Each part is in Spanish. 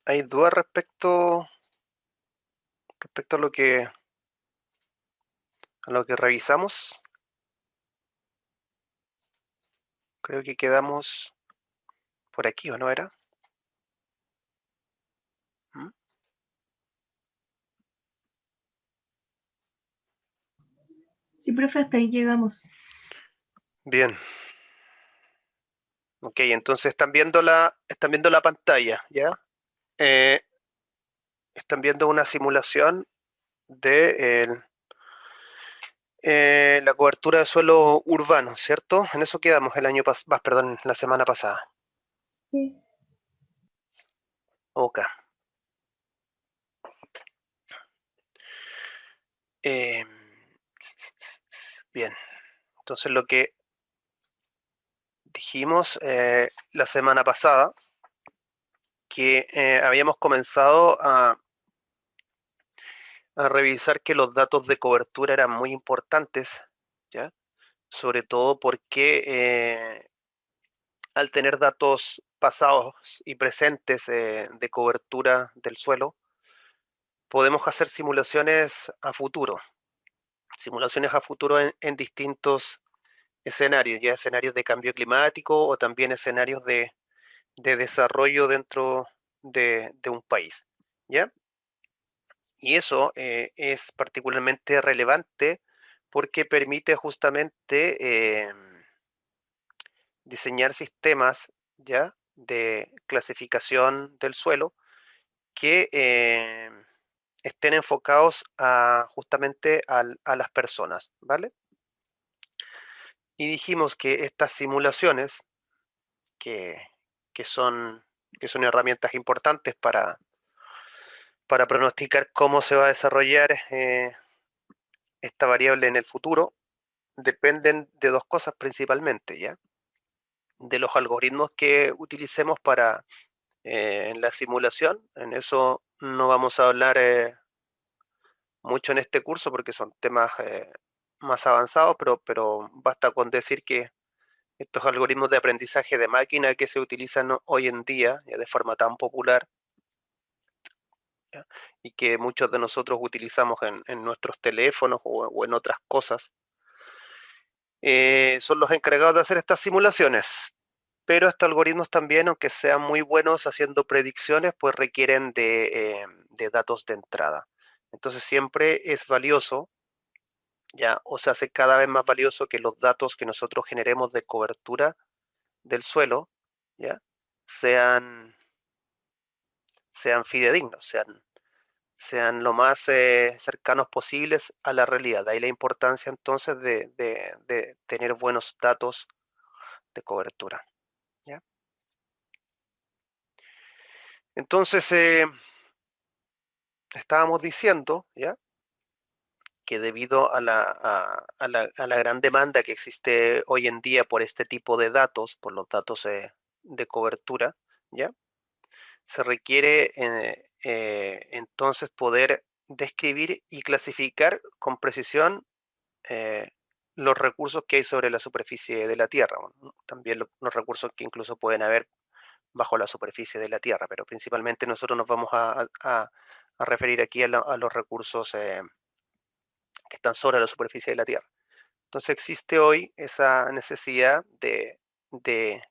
hay dudas respecto a lo que revisamos. Creo que quedamos por aquí, ¿o no era? ¿Mm? Sí, profe, hasta ahí llegamos. Bien. Ok, entonces están viendo la pantalla, ¿ya? Eh, Están viendo una simulación de la cobertura de suelo urbano, ¿cierto? En eso quedamos el año pasado, perdón, la semana pasada. Sí. Ok. Eh, Bien, entonces lo que dijimos la semana pasada, que habíamos comenzado a revisar que los datos de cobertura eran muy importantes, ¿ya? Sobre todo porque al tener datos pasados y presentes de cobertura del suelo, podemos hacer simulaciones a futuro en distintos escenarios, ya escenarios de cambio climático o también escenarios de desarrollo dentro de un país, ¿ya? Y eso es particularmente relevante porque permite justamente diseñar sistemas, ¿ya? De clasificación del suelo que estén enfocados justamente a las personas, ¿vale? Y dijimos que estas simulaciones, que, que son, que son herramientas importantes para pronosticar cómo se va a desarrollar esta variable en el futuro, dependen de dos cosas principalmente, ¿ya? De los algoritmos que utilicemos para en la simulación. En eso no vamos a hablar mucho en este curso porque son temas más avanzados, pero basta con decir que estos algoritmos de aprendizaje de máquina que se utilizan hoy en día ya de forma tan popular, ¿ya? Y que muchos de nosotros utilizamos en nuestros teléfonos o en otras cosas, son los encargados de hacer estas simulaciones. Pero estos algoritmos también, aunque sean muy buenos haciendo predicciones, pues requieren de datos de entrada. Entonces siempre es valioso, ya, o se hace cada vez más valioso que los datos que nosotros generemos de cobertura del suelo, ya, sean, sean fidedignos, sean lo más cercanos posibles a la realidad. De ahí la importancia entonces de tener buenos datos de cobertura, ¿ya? Entonces, estábamos diciendo, ¿ya? Que debido a la gran demanda que existe hoy en día por este tipo de datos, por los datos de cobertura, ¿ya? Se requiere entonces poder describir y clasificar con precisión eh, los recursos que hay sobre la superficie de la Tierra, ¿no? También los recursos que incluso pueden haber bajo la superficie de la Tierra, pero principalmente nosotros nos vamos a referir aquí a los recursos que están sobre la superficie de la Tierra. Entonces existe hoy esa necesidad de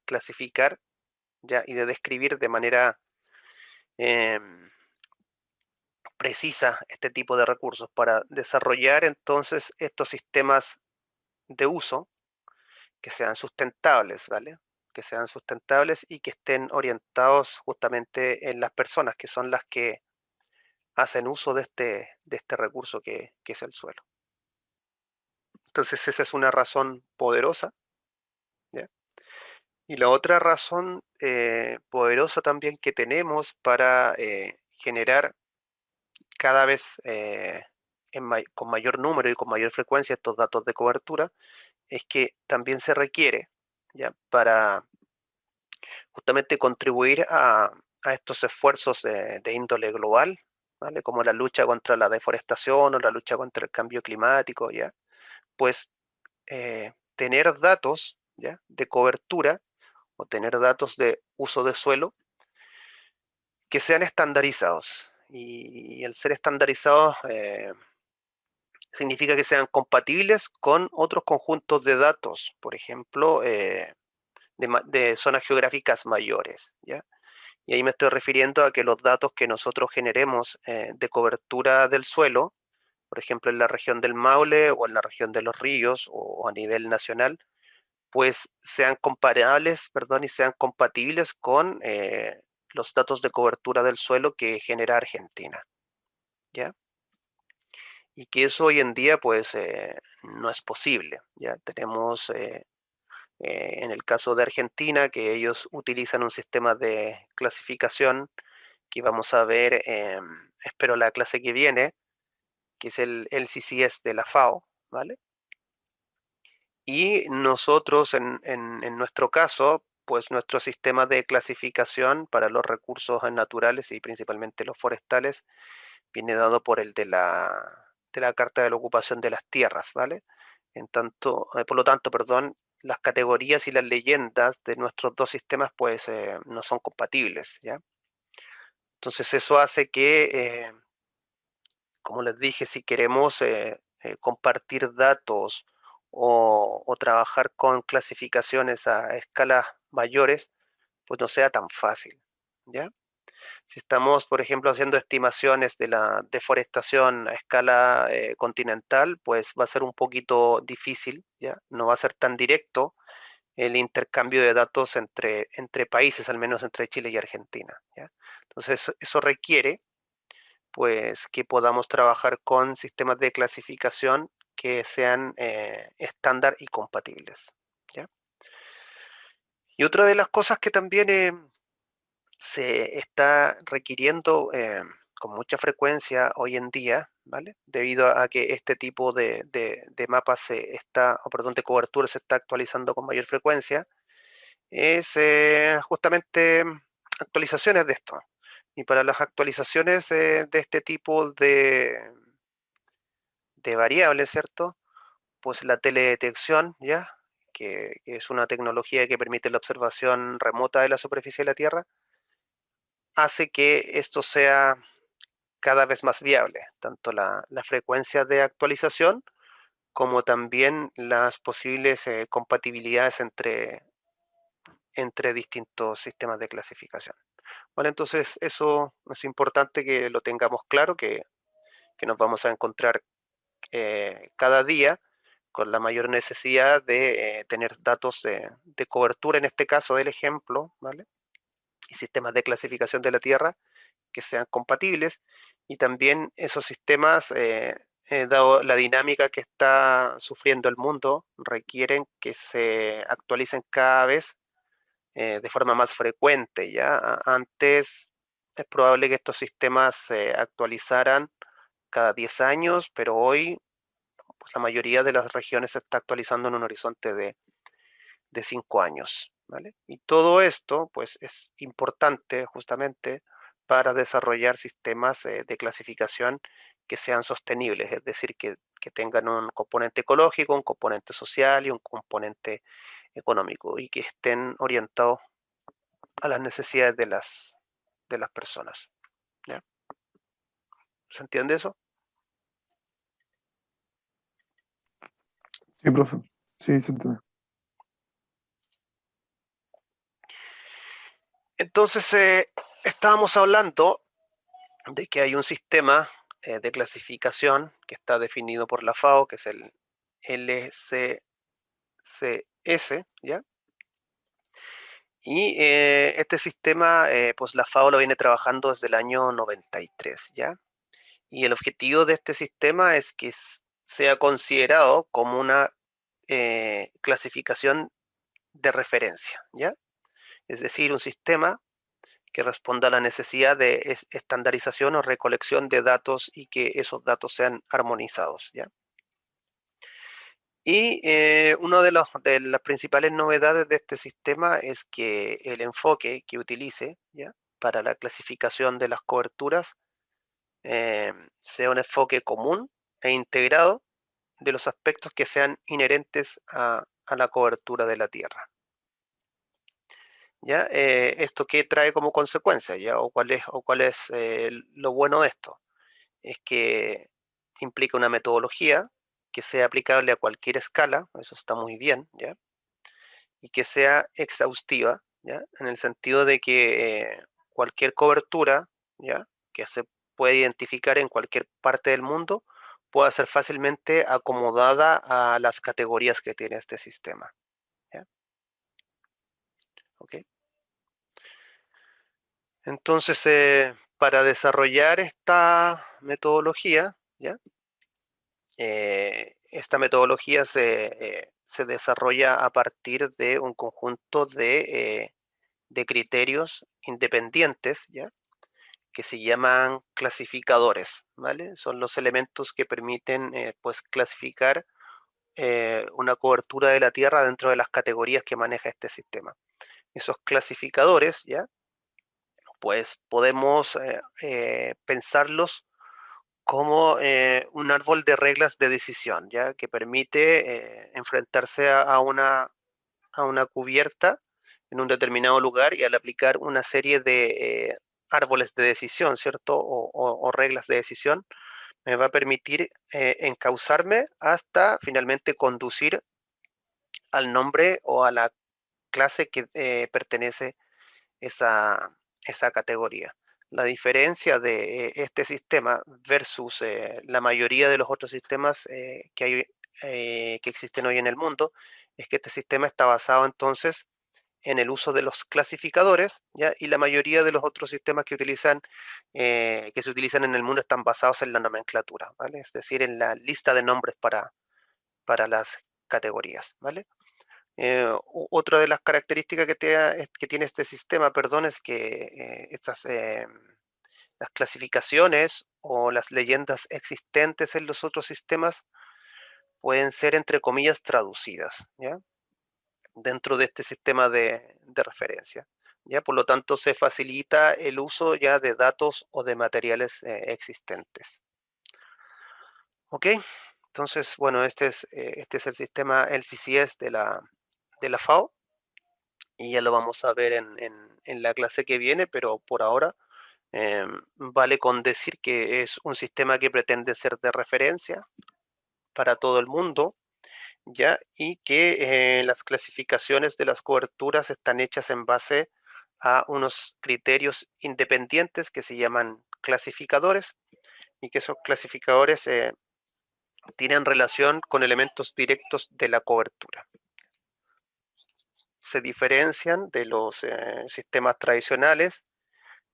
clasificar, ¿ya? Y de describir de manera em, precisa este tipo de recursos para desarrollar entonces estos sistemas de uso que sean sustentables, ¿vale? Que sean sustentables y que estén orientados justamente en las personas, que son las que hacen uso de este recurso que es el suelo. Entonces esa es una razón poderosa, ¿ya? Y la otra razón poderosa también que tenemos para generar cada vez con mayor número y con mayor frecuencia estos datos de cobertura es que también se requiere, ¿ya? Para justamente contribuir a estos esfuerzos de índole global, ¿vale? Como la lucha contra la deforestación o la lucha contra el cambio climático, ¿ya? Pues tener datos, ¿ya? De cobertura o tener datos de uso de suelo que sean estandarizados. Y el ser estandarizados significa que sean compatibles con otros conjuntos de datos, por ejemplo, de zonas geográficas mayores, ¿ya? Y ahí me estoy refiriendo a que los datos que nosotros generemos de cobertura del suelo, por ejemplo, en la región del Maule o en la región de los ríos o a nivel nacional, pues sean comparables, perdón, y sean compatibles con los datos de cobertura del suelo que genera Argentina, ¿ya? Y que eso hoy en día, pues, no es posible, ¿ya? Tenemos, en el caso de Argentina, que ellos utilizan un sistema de clasificación que vamos a ver, espero la clase que viene, que es el CCS de la FAO, ¿vale? Y nosotros, en nuestro caso, pues nuestro sistema de clasificación para los recursos naturales y principalmente los forestales viene dado por el de la Carta de la Ocupación de las Tierras, ¿vale? Por lo tanto, perdón, las categorías y las leyendas de nuestros dos sistemas pues no son compatibles, ¿ya? Entonces eso hace que como les dije, si queremos compartir datos o trabajar con clasificaciones a escalas mayores, pues no sea tan fácil, ¿ya? Si estamos, por ejemplo, haciendo estimaciones de la deforestación a escala continental, pues va a ser un poquito difícil, ¿ya? No va a ser tan directo el intercambio de datos entre países, al menos entre Chile y Argentina, ¿ya? Entonces, eso requiere pues que podamos trabajar con sistemas de clasificación que sean estándar y compatibles, ¿ya? Y otra de las cosas que también se está requiriendo con mucha frecuencia hoy en día, ¿vale? Debido a que este tipo de mapas o perdón, de cobertura se está actualizando con mayor frecuencia, es justamente actualizaciones de esto. Y para las actualizaciones de este tipo de variables, ¿cierto? Pues la teledetección, ¿ya? Que es una tecnología que permite la observación remota de la superficie de la Tierra, hace que esto sea cada vez más viable, tanto la frecuencia de actualización como también las posibles compatibilidades entre distintos sistemas de clasificación. Bueno, entonces eso es importante que lo tengamos claro, que nos vamos a encontrar cada día con la mayor necesidad de tener datos de cobertura, en este caso del ejemplo, ¿vale? Y sistemas de clasificación de la Tierra que sean compatibles y también esos sistemas, dado la dinámica que está sufriendo el mundo, requieren que se actualicen cada vez de forma más frecuente, ¿ya? Antes es probable que estos sistemas se actualizaran cada 10 años, pero hoy pues la mayoría de las regiones se está actualizando en un horizonte de 5 años, ¿vale? Y todo esto, pues, es importante justamente para desarrollar sistemas de clasificación que sean sostenibles, es decir, que tengan un componente ecológico, un componente social y un componente económico y que estén orientados a las necesidades de las personas, ¿ya? ¿Se entiende eso? Sí, profe. Sí, se entiende. Entonces, estábamos hablando de que hay un sistema de clasificación que está definido por la FAO, que es el LCCS, ¿ya? Y este sistema, pues la FAO lo viene trabajando desde el año 93, ¿ya? Y el objetivo de este sistema es que sea considerado como una clasificación de referencia, ¿ya? Es decir, un sistema que responda a la necesidad de estandarización o recolección de datos y que esos datos sean armonizados, ¿ya? Y una de las principales novedades de este sistema es que el enfoque que utilice, ¿ya? Para la clasificación de las coberturas sea un enfoque común e integrado de los aspectos que sean inherentes a la cobertura de la Tierra. ¿ya? ¿Esto qué trae como consecuencia, ya? ¿O cuál es lo bueno de esto? Es que implica una metodología que sea aplicable a cualquier escala, eso está muy bien, ¿ya? Y que sea exhaustiva, ¿ya? En el sentido de que cualquier cobertura, ¿ya? Que se puede identificar en cualquier parte del mundo, pueda ser fácilmente acomodada a las categorías que tiene este sistema, ¿ya? ¿Ok? Entonces, para desarrollar esta metodología, ¿ya? Esta metodología se desarrolla a partir de un conjunto de criterios independientes, ¿ya? Que se llaman clasificadores, ¿vale? Son los elementos que permiten pues clasificar una cobertura de la Tierra dentro de las categorías que maneja este sistema. Esos clasificadores, ¿ya? Pues podemos pensarlos como un árbol de reglas de decisión, ¿ya? Que permite enfrentarse a una cubierta en un determinado lugar y al aplicar una serie de árboles de decisión, ¿cierto? O reglas de decisión, me va a permitir encauzarme hasta finalmente conducir al nombre o a la clase que pertenece esa categoría. La diferencia de este sistema versus la mayoría de los otros sistemas que existen hoy en el mundo es que este sistema está basado entonces en el uso de los clasificadores, ¿ya? Y la mayoría de los otros sistemas que se utilizan en el mundo están basados en la nomenclatura, ¿vale? Es decir, en la lista de nombres para las categorías, ¿vale? Otra de las características que tiene este sistema, perdón, es que las clasificaciones o las leyendas existentes en los otros sistemas pueden ser, entre comillas, traducidas, ¿ya? Dentro de este sistema de referencia, ¿ya? Por lo tanto, se facilita el uso ya de datos o de materiales existentes. ¿Ok? Entonces, bueno, este es el sistema, el CCS de la FAO, y ya lo vamos a ver en la clase que viene, pero por ahora vale con decir que es un sistema que pretende ser de referencia para todo el mundo, ¿ya? Y que las clasificaciones de las coberturas están hechas en base a unos criterios independientes que se llaman clasificadores y que esos clasificadores tienen relación con elementos directos de la cobertura. Se diferencian de los sistemas tradicionales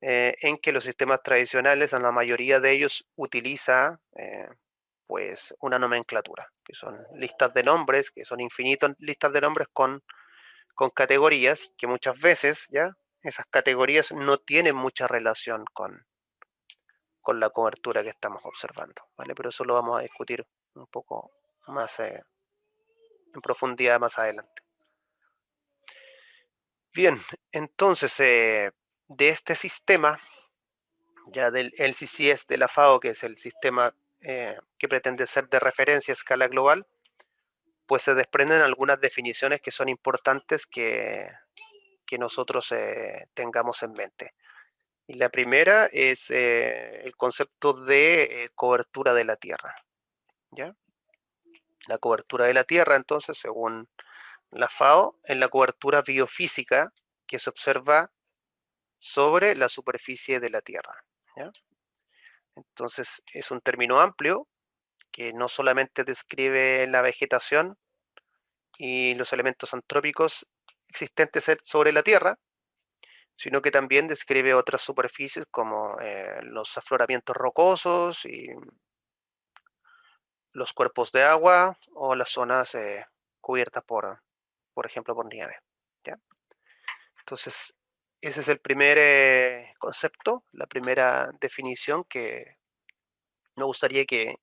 en que los sistemas tradicionales, en la mayoría de ellos, utiliza pues una nomenclatura, que son listas de nombres, que son infinitas listas de nombres con categorías, que muchas veces ya esas categorías no tienen mucha relación con la cobertura que estamos observando, ¿vale? Pero eso lo vamos a discutir un poco más en profundidad más adelante. Bien, entonces, de este sistema, ya del LCCS de la FAO, que es el sistema que pretende ser de referencia a escala global, pues se desprenden algunas definiciones que son importantes que nosotros tengamos en mente. Y la primera es el concepto de cobertura de la Tierra, ¿ya? La cobertura de la Tierra, entonces, según la FAO, es la cobertura biofísica que se observa sobre la superficie de la Tierra, ¿ya? Entonces, es un término amplio que no solamente describe la vegetación y los elementos antrópicos existentes sobre la Tierra, sino que también describe otras superficies como los afloramientos rocosos y los cuerpos de agua o las zonas cubiertas por ejemplo, por nieve, ¿ya? Entonces, ese es el primer concepto, la primera definición que me gustaría que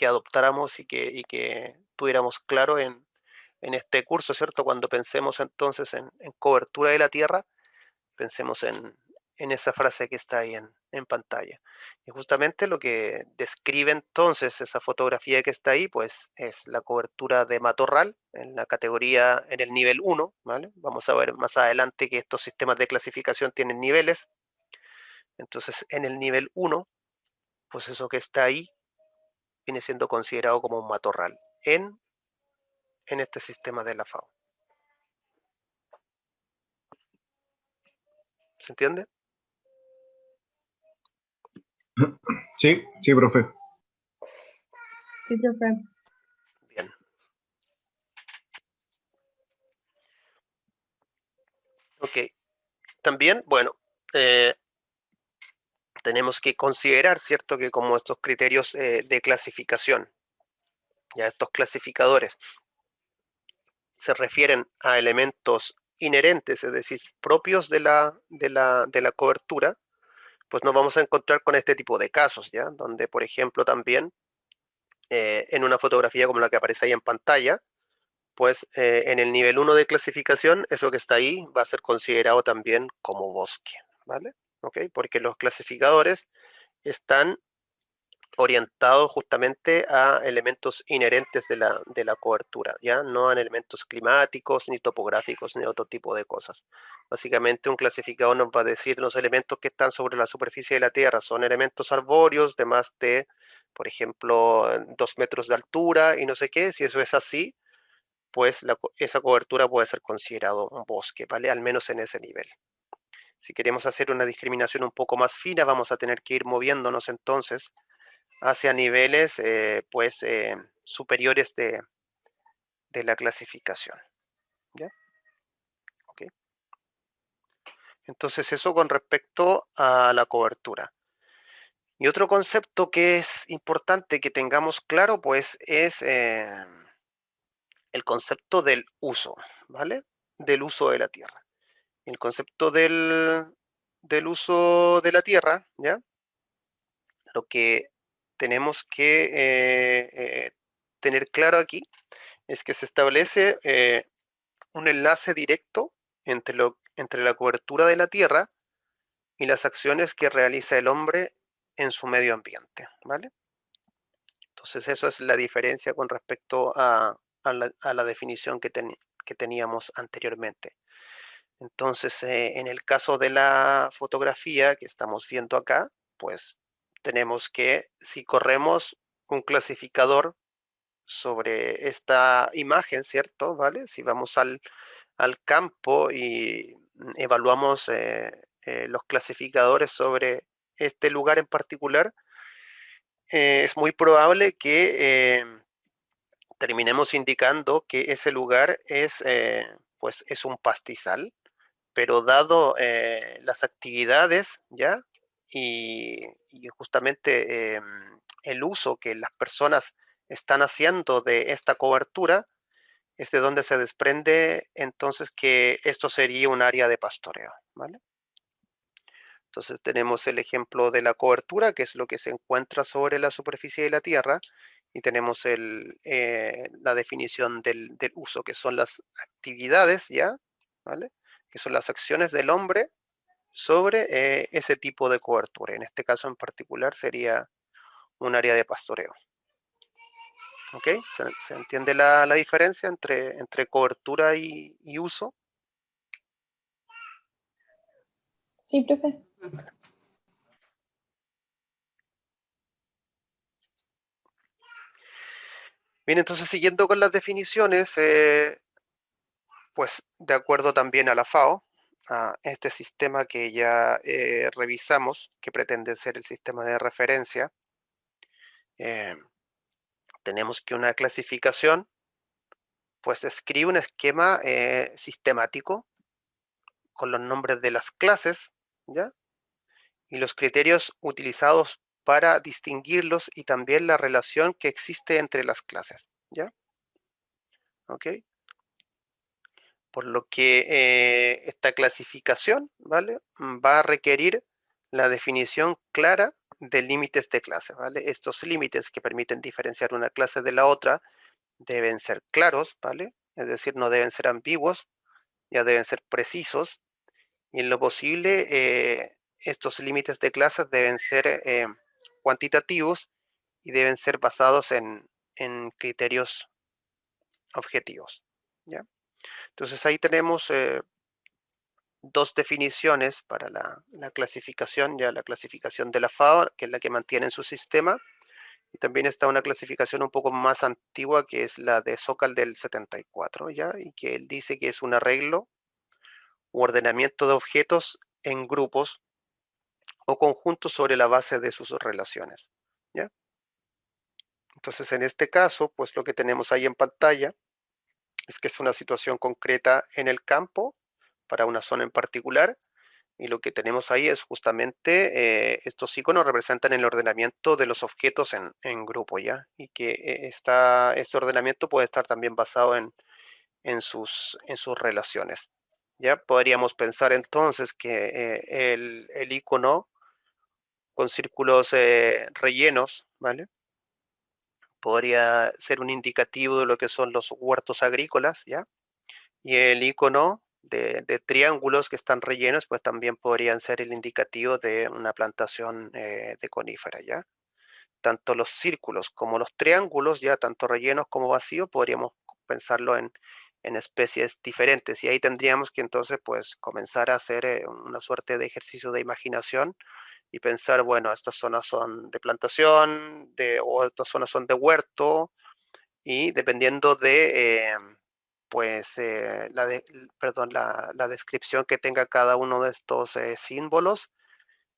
adoptáramos y que tuviéramos claro en este curso, ¿cierto? Cuando pensemos entonces en cobertura de la Tierra, pensemos en esa frase que está ahí en pantalla. Y justamente lo que describe entonces esa fotografía que está ahí, pues es la cobertura de matorral en la categoría, en el nivel 1, ¿vale? Vamos a ver más adelante que estos sistemas de clasificación tienen niveles. Entonces, en el nivel 1, pues eso que está ahí viene siendo considerado como un matorral en este sistema de la FAO. ¿Se entiende? Sí, sí, profe. Sí, profe. Bien. Ok. También, bueno, tenemos que considerar, ¿cierto?, que como estos criterios de clasificación, ya estos clasificadores, se refieren a elementos inherentes, es decir, propios de la cobertura, pues nos vamos a encontrar con este tipo de casos, ¿ya? Donde, por ejemplo, también en una fotografía como la que aparece ahí en pantalla, pues en el nivel 1 de clasificación, eso que está ahí va a ser considerado también como bosque, ¿vale? ¿Ok? Porque los clasificadores están orientados justamente a elementos inherentes de la cobertura, ¿ya? No a elementos climáticos, ni topográficos, ni otro tipo de cosas. Básicamente un clasificador nos va a decir los elementos que están sobre la superficie de la Tierra son elementos arbóreos de más de, por ejemplo, 2 metros de altura y no sé qué. Si eso es así, pues esa cobertura puede ser considerado un bosque, ¿vale? Al menos en ese nivel. Si queremos hacer una discriminación un poco más fina, vamos a tener que ir moviéndonos entonces hacia niveles pues superiores de la clasificación. ¿Ya? ¿Ok? Entonces eso con respecto a la cobertura. Y otro concepto que es importante que tengamos claro pues es el concepto del uso, ¿vale? Del uso de la tierra. El concepto del uso de la tierra, ¿ya? Lo que tenemos que tener claro aquí es que se establece un enlace directo entre la cobertura de la tierra y las acciones que realiza el hombre en su medio ambiente, ¿vale? Entonces eso es la diferencia con respecto a la definición que teníamos anteriormente. Entonces, en el caso de la fotografía que estamos viendo acá, pues tenemos que, si corremos un clasificador sobre esta imagen, ¿cierto? ¿Vale? Si vamos al campo y evaluamos los clasificadores sobre este lugar en particular, es muy probable que terminemos indicando que ese lugar pues es un pastizal, pero dado las actividades, ¿ya? Y justamente el uso que las personas están haciendo de esta cobertura, es de donde se desprende entonces que esto sería un área de pastoreo, ¿vale? Entonces tenemos el ejemplo de la cobertura, que es lo que se encuentra sobre la superficie de la Tierra, y tenemos la definición del uso, que son las actividades, ¿ya? ¿Vale? Que son las acciones del hombre sobre ese tipo de cobertura. En este caso en particular sería un área de pastoreo. ¿Ok? ¿Se entiende la diferencia entre cobertura y uso? Sí, profe. Bien, entonces siguiendo con las definiciones, pues de acuerdo también a la FAO, a este sistema que ya revisamos, que pretende ser el sistema de referencia, eh, tenemos que una clasificación pues describe un esquema sistemático con los nombres de las clases, ¿ya? Y los criterios utilizados para distinguirlos y también la relación que existe entre las clases, ¿ya? ¿Ok? Por lo que esta clasificación, ¿vale? Va a requerir la definición clara de límites de clase, ¿vale? Estos límites que permiten diferenciar una clase de la otra deben ser claros, ¿vale? Es decir, no deben ser ambiguos, ya deben ser precisos y en lo posible estos límites de clases deben ser cuantitativos y deben ser basados en criterios objetivos, ¿ya? Entonces ahí tenemos dos definiciones para la clasificación, ya la clasificación de la FAO, que es la que mantiene en su sistema, y también está una clasificación un poco más antigua, que es la de Sokal del 74, ¿ya? Y que él dice que es un arreglo u ordenamiento de objetos en grupos o conjuntos sobre la base de sus relaciones, ¿ya? Entonces, en este caso, pues lo que tenemos ahí en pantalla es que es una situación concreta en el campo para una zona en particular, y lo que tenemos ahí es justamente estos iconos representan el ordenamiento de los objetos en grupo, ¿ya? Y que este ordenamiento puede estar también basado en sus relaciones, ¿ya? Podríamos pensar entonces que el icono con círculos rellenos, ¿vale? Podría ser un indicativo de lo que son los huertos agrícolas, ¿ya? Y el icono de triángulos que están rellenos, pues también podrían ser el indicativo de una plantación de conífera, ¿ya? Tanto los círculos como los triángulos, ya tanto rellenos como vacíos, podríamos pensarlo en especies diferentes. Y ahí tendríamos que entonces, pues, comenzar a hacer una suerte de ejercicio de imaginación y pensar, bueno, estas zonas son de plantación, o estas zonas son de huerto, y dependiendo de, pues, perdón, la descripción que tenga cada uno de estos símbolos,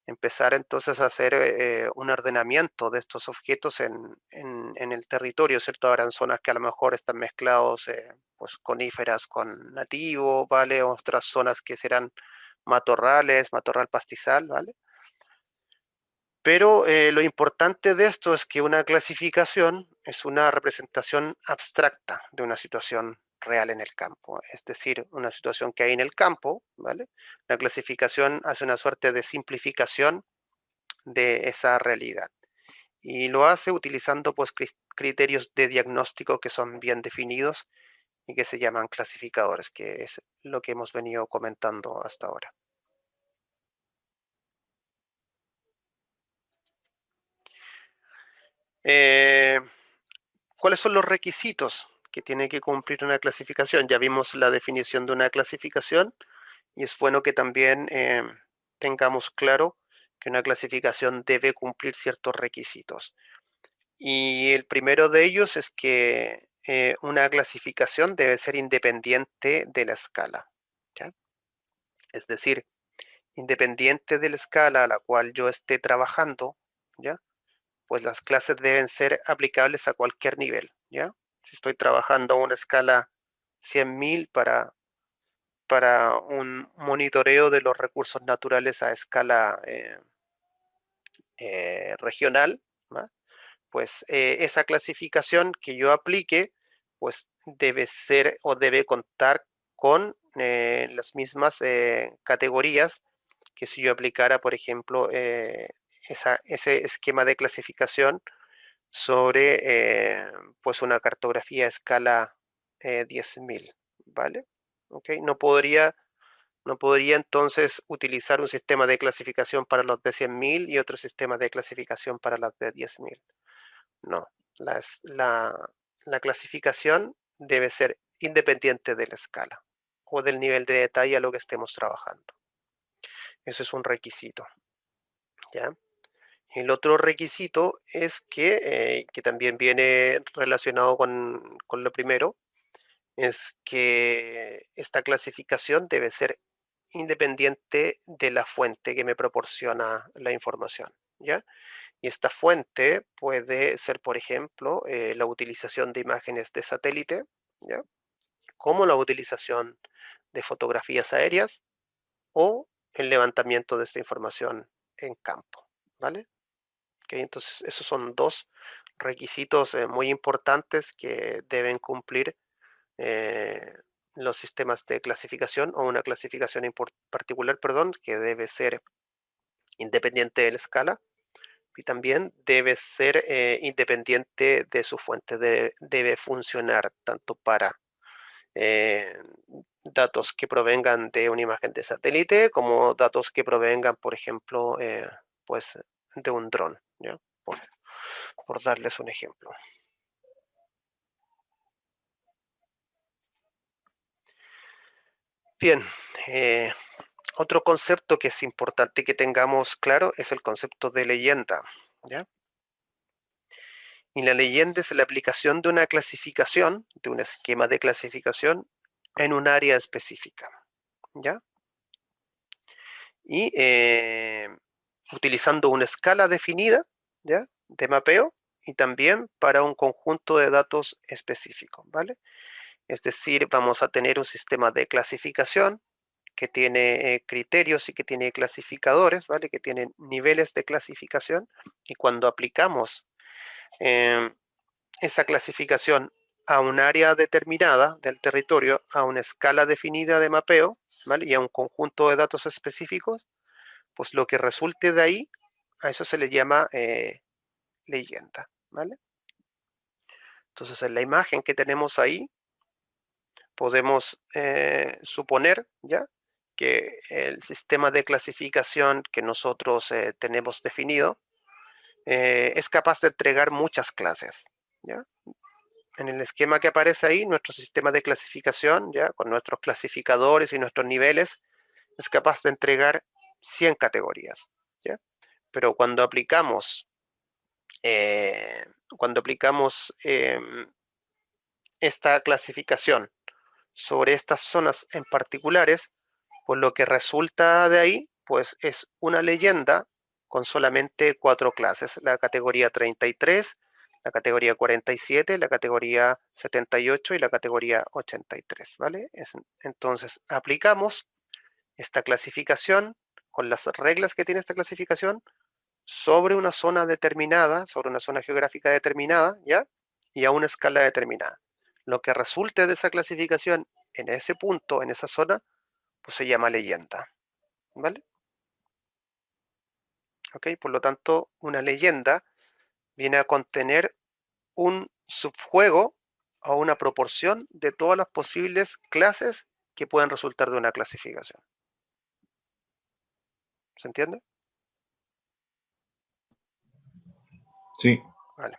empezar entonces a hacer un ordenamiento de estos objetos en el territorio, ¿cierto? Habrán zonas que a lo mejor están mezclados, pues, coníferas con nativo, ¿vale? Otras zonas que serán matorrales, matorral pastizal, ¿vale? Pero lo importante de esto es que una clasificación es una representación abstracta de una situación real en el campo, es decir, una situación que hay en el campo, ¿vale? La clasificación hace una suerte de simplificación de esa realidad y lo hace utilizando, pues, criterios de diagnóstico que son bien definidos y que se llaman clasificadores, que es lo que hemos venido comentando hasta ahora. Eh, ¿Cuáles son los requisitos que tiene que cumplir una clasificación? Ya vimos la definición de una clasificación y es bueno que también tengamos claro que una clasificación debe cumplir ciertos requisitos. Y el primero de ellos es que una clasificación debe ser independiente de la escala, ¿ya? Es decir, independiente de la escala a la cual yo esté trabajando, ¿ya? Pues las clases deben ser aplicables a cualquier nivel, ¿ya? Si estoy trabajando a una escala 100.000 para un monitoreo de los recursos naturales a escala regional, ¿va? Pues esa clasificación que yo aplique, pues debe ser o debe contar con las mismas categorías que si yo aplicara, por ejemplo, ese esquema de clasificación sobre pues una cartografía a escala 10.000, ¿vale? ¿Ok? No podría entonces utilizar un sistema de clasificación para los de 100.000 y otro sistema de clasificación para los de 10.000. No, la clasificación debe ser independiente de la escala o del nivel de detalle a lo que estemos trabajando. Eso es un requisito, ¿ya? El otro requisito es que también viene relacionado con lo primero, es que esta clasificación debe ser independiente de la fuente que me proporciona la información, ¿ya? Y esta fuente puede ser, por ejemplo, la utilización de imágenes de satélite, ¿ya? Como la utilización de fotografías aéreas o el levantamiento de esta información en campo, ¿vale? Ok, entonces, esos son dos requisitos muy importantes que deben cumplir eh, los sistemas de clasificación o una clasificación particular, perdón, que debe ser independiente de la escala y también debe ser independiente de su fuente, debe funcionar tanto para eh, datos que provengan de una imagen de satélite, como datos que provengan, por ejemplo, pues de un dron, ¿ya? Por darles un ejemplo. Bien, otro concepto que es importante que tengamos claro es el concepto de leyenda, ¿ya? Y la leyenda es la aplicación de una clasificación, de un esquema de clasificación en un área específica, ¿ya? Y utilizando una escala definida, ¿ya? De mapeo y también para un conjunto de datos específicos, ¿vale? Es decir, vamos a tener un sistema de clasificación que tiene criterios y que tiene clasificadores, ¿vale? Que tienen niveles de clasificación y cuando aplicamos esa clasificación a un área determinada del territorio, a una escala definida de mapeo, ¿vale? Y a un conjunto de datos específicos, pues lo que resulte de ahí, a eso se le llama leyenda, ¿vale? Entonces, en la imagen que tenemos ahí, podemos suponer, ¿ya? Que el sistema de clasificación que nosotros tenemos definido es capaz de entregar muchas clases, ¿ya? En el esquema que aparece ahí, nuestro sistema de clasificación, ¿ya? Con nuestros clasificadores y nuestros niveles, es capaz de entregar 100 categorías, ¿ya? Pero eh, cuando aplicamos esta clasificación sobre estas zonas en particulares, pues lo que resulta de ahí, pues es una leyenda con solamente 4 clases, la categoría 33, la categoría 47, la categoría 78 y la categoría 83, ¿vale? Entonces, aplicamos esta clasificación con las reglas que tiene esta clasificación sobre una zona determinada, sobre una zona geográfica determinada, ¿ya? Y a una escala determinada. Lo que resulte de esa clasificación en ese punto, en esa zona, pues se llama leyenda, ¿vale? ¿Ok? Por lo tanto, una leyenda viene a contener un subjuego o una proporción de todas las posibles clases que pueden resultar de una clasificación. ¿Se entiende? Sí. Vale.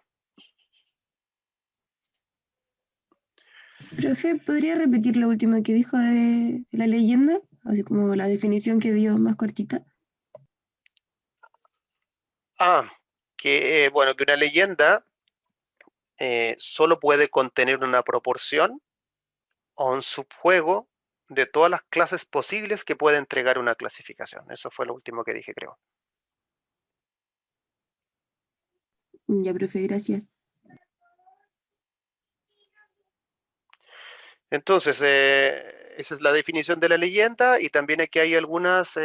Profe, ¿podría repetir lo último que dijo de la leyenda? Así como la definición que dio más cortita. Que bueno, que una leyenda solo puede contener una proporción o un subjuego de todas las clases posibles que puede entregar una clasificación. Eso fue lo último que dije, creo. Ya, profe, gracias. Entonces, esa es la definición de la leyenda y también aquí hay algunas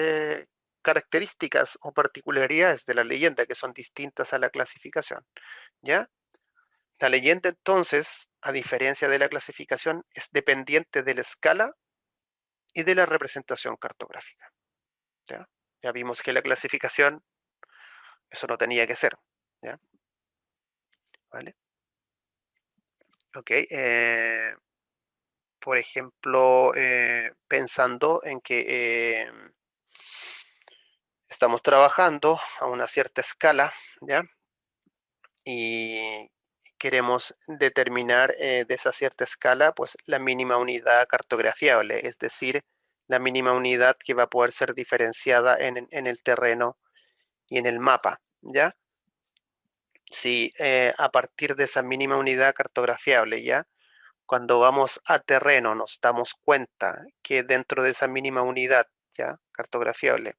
características o particularidades de la leyenda que son distintas a la clasificación, ¿ya? La leyenda entonces, a diferencia de la clasificación, es dependiente de la escala y de la representación cartográfica, ¿ya? Ya vimos que la clasificación, eso no tenía que ser, ¿ya? ¿Vale? Ok, por ejemplo, pensando en que estamos trabajando a una cierta escala, ¿ya? Y queremos determinar de esa cierta escala, pues la mínima unidad cartografiable, es decir, la mínima unidad que va a poder ser diferenciada en el terreno y en el mapa, ¿ya? Si a partir de esa mínima unidad cartografiable, ¿ya? Cuando vamos a terreno nos damos cuenta que dentro de esa mínima unidad, ¿ya? Cartografiable,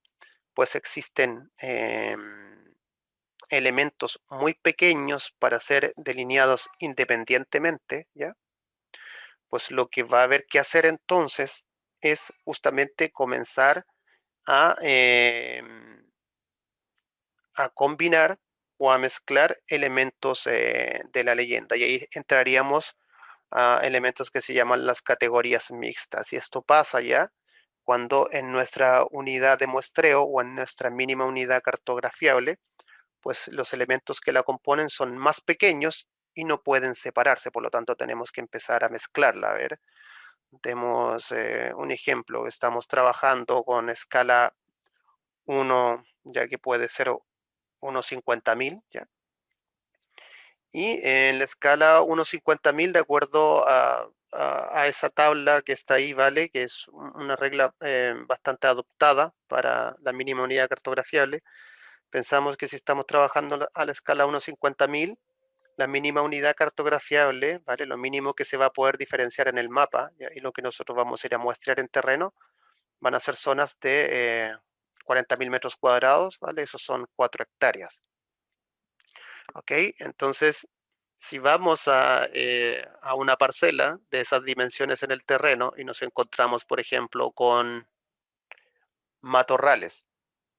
pues existen elementos muy pequeños para ser delineados independientemente, ¿ya? Pues lo que va a haber que hacer entonces es justamente comenzar a, a combinar o a mezclar elementos de la leyenda. Y ahí entraríamos a elementos que se llaman las categorías mixtas. Y esto pasa ya cuando en nuestra unidad de muestreo o en nuestra mínima unidad cartografiable, pues los elementos que la componen son más pequeños y no pueden separarse, por lo tanto tenemos que empezar a mezclarla, a ver, Demos un ejemplo. Estamos trabajando con escala 1, ya que puede ser 1/50.000, ¿ya? Y en la escala 1/50.000, de acuerdo a esa tabla que está ahí, ¿vale? Que es una regla bastante adoptada para la mínima unidad cartografiable. Pensamos que si estamos trabajando a la escala 1/50.000, la mínima unidad cartografiable, ¿vale? Lo mínimo que se va a poder diferenciar en el mapa, ¿ya? Y lo que nosotros vamos a ir a muestrear en terreno, van a ser zonas de 40.000 metros cuadrados, ¿vale? Eso son 4 hectáreas. ¿Ok? Entonces, si vamos a una parcela de esas dimensiones en el terreno y nos encontramos, por ejemplo, con matorrales,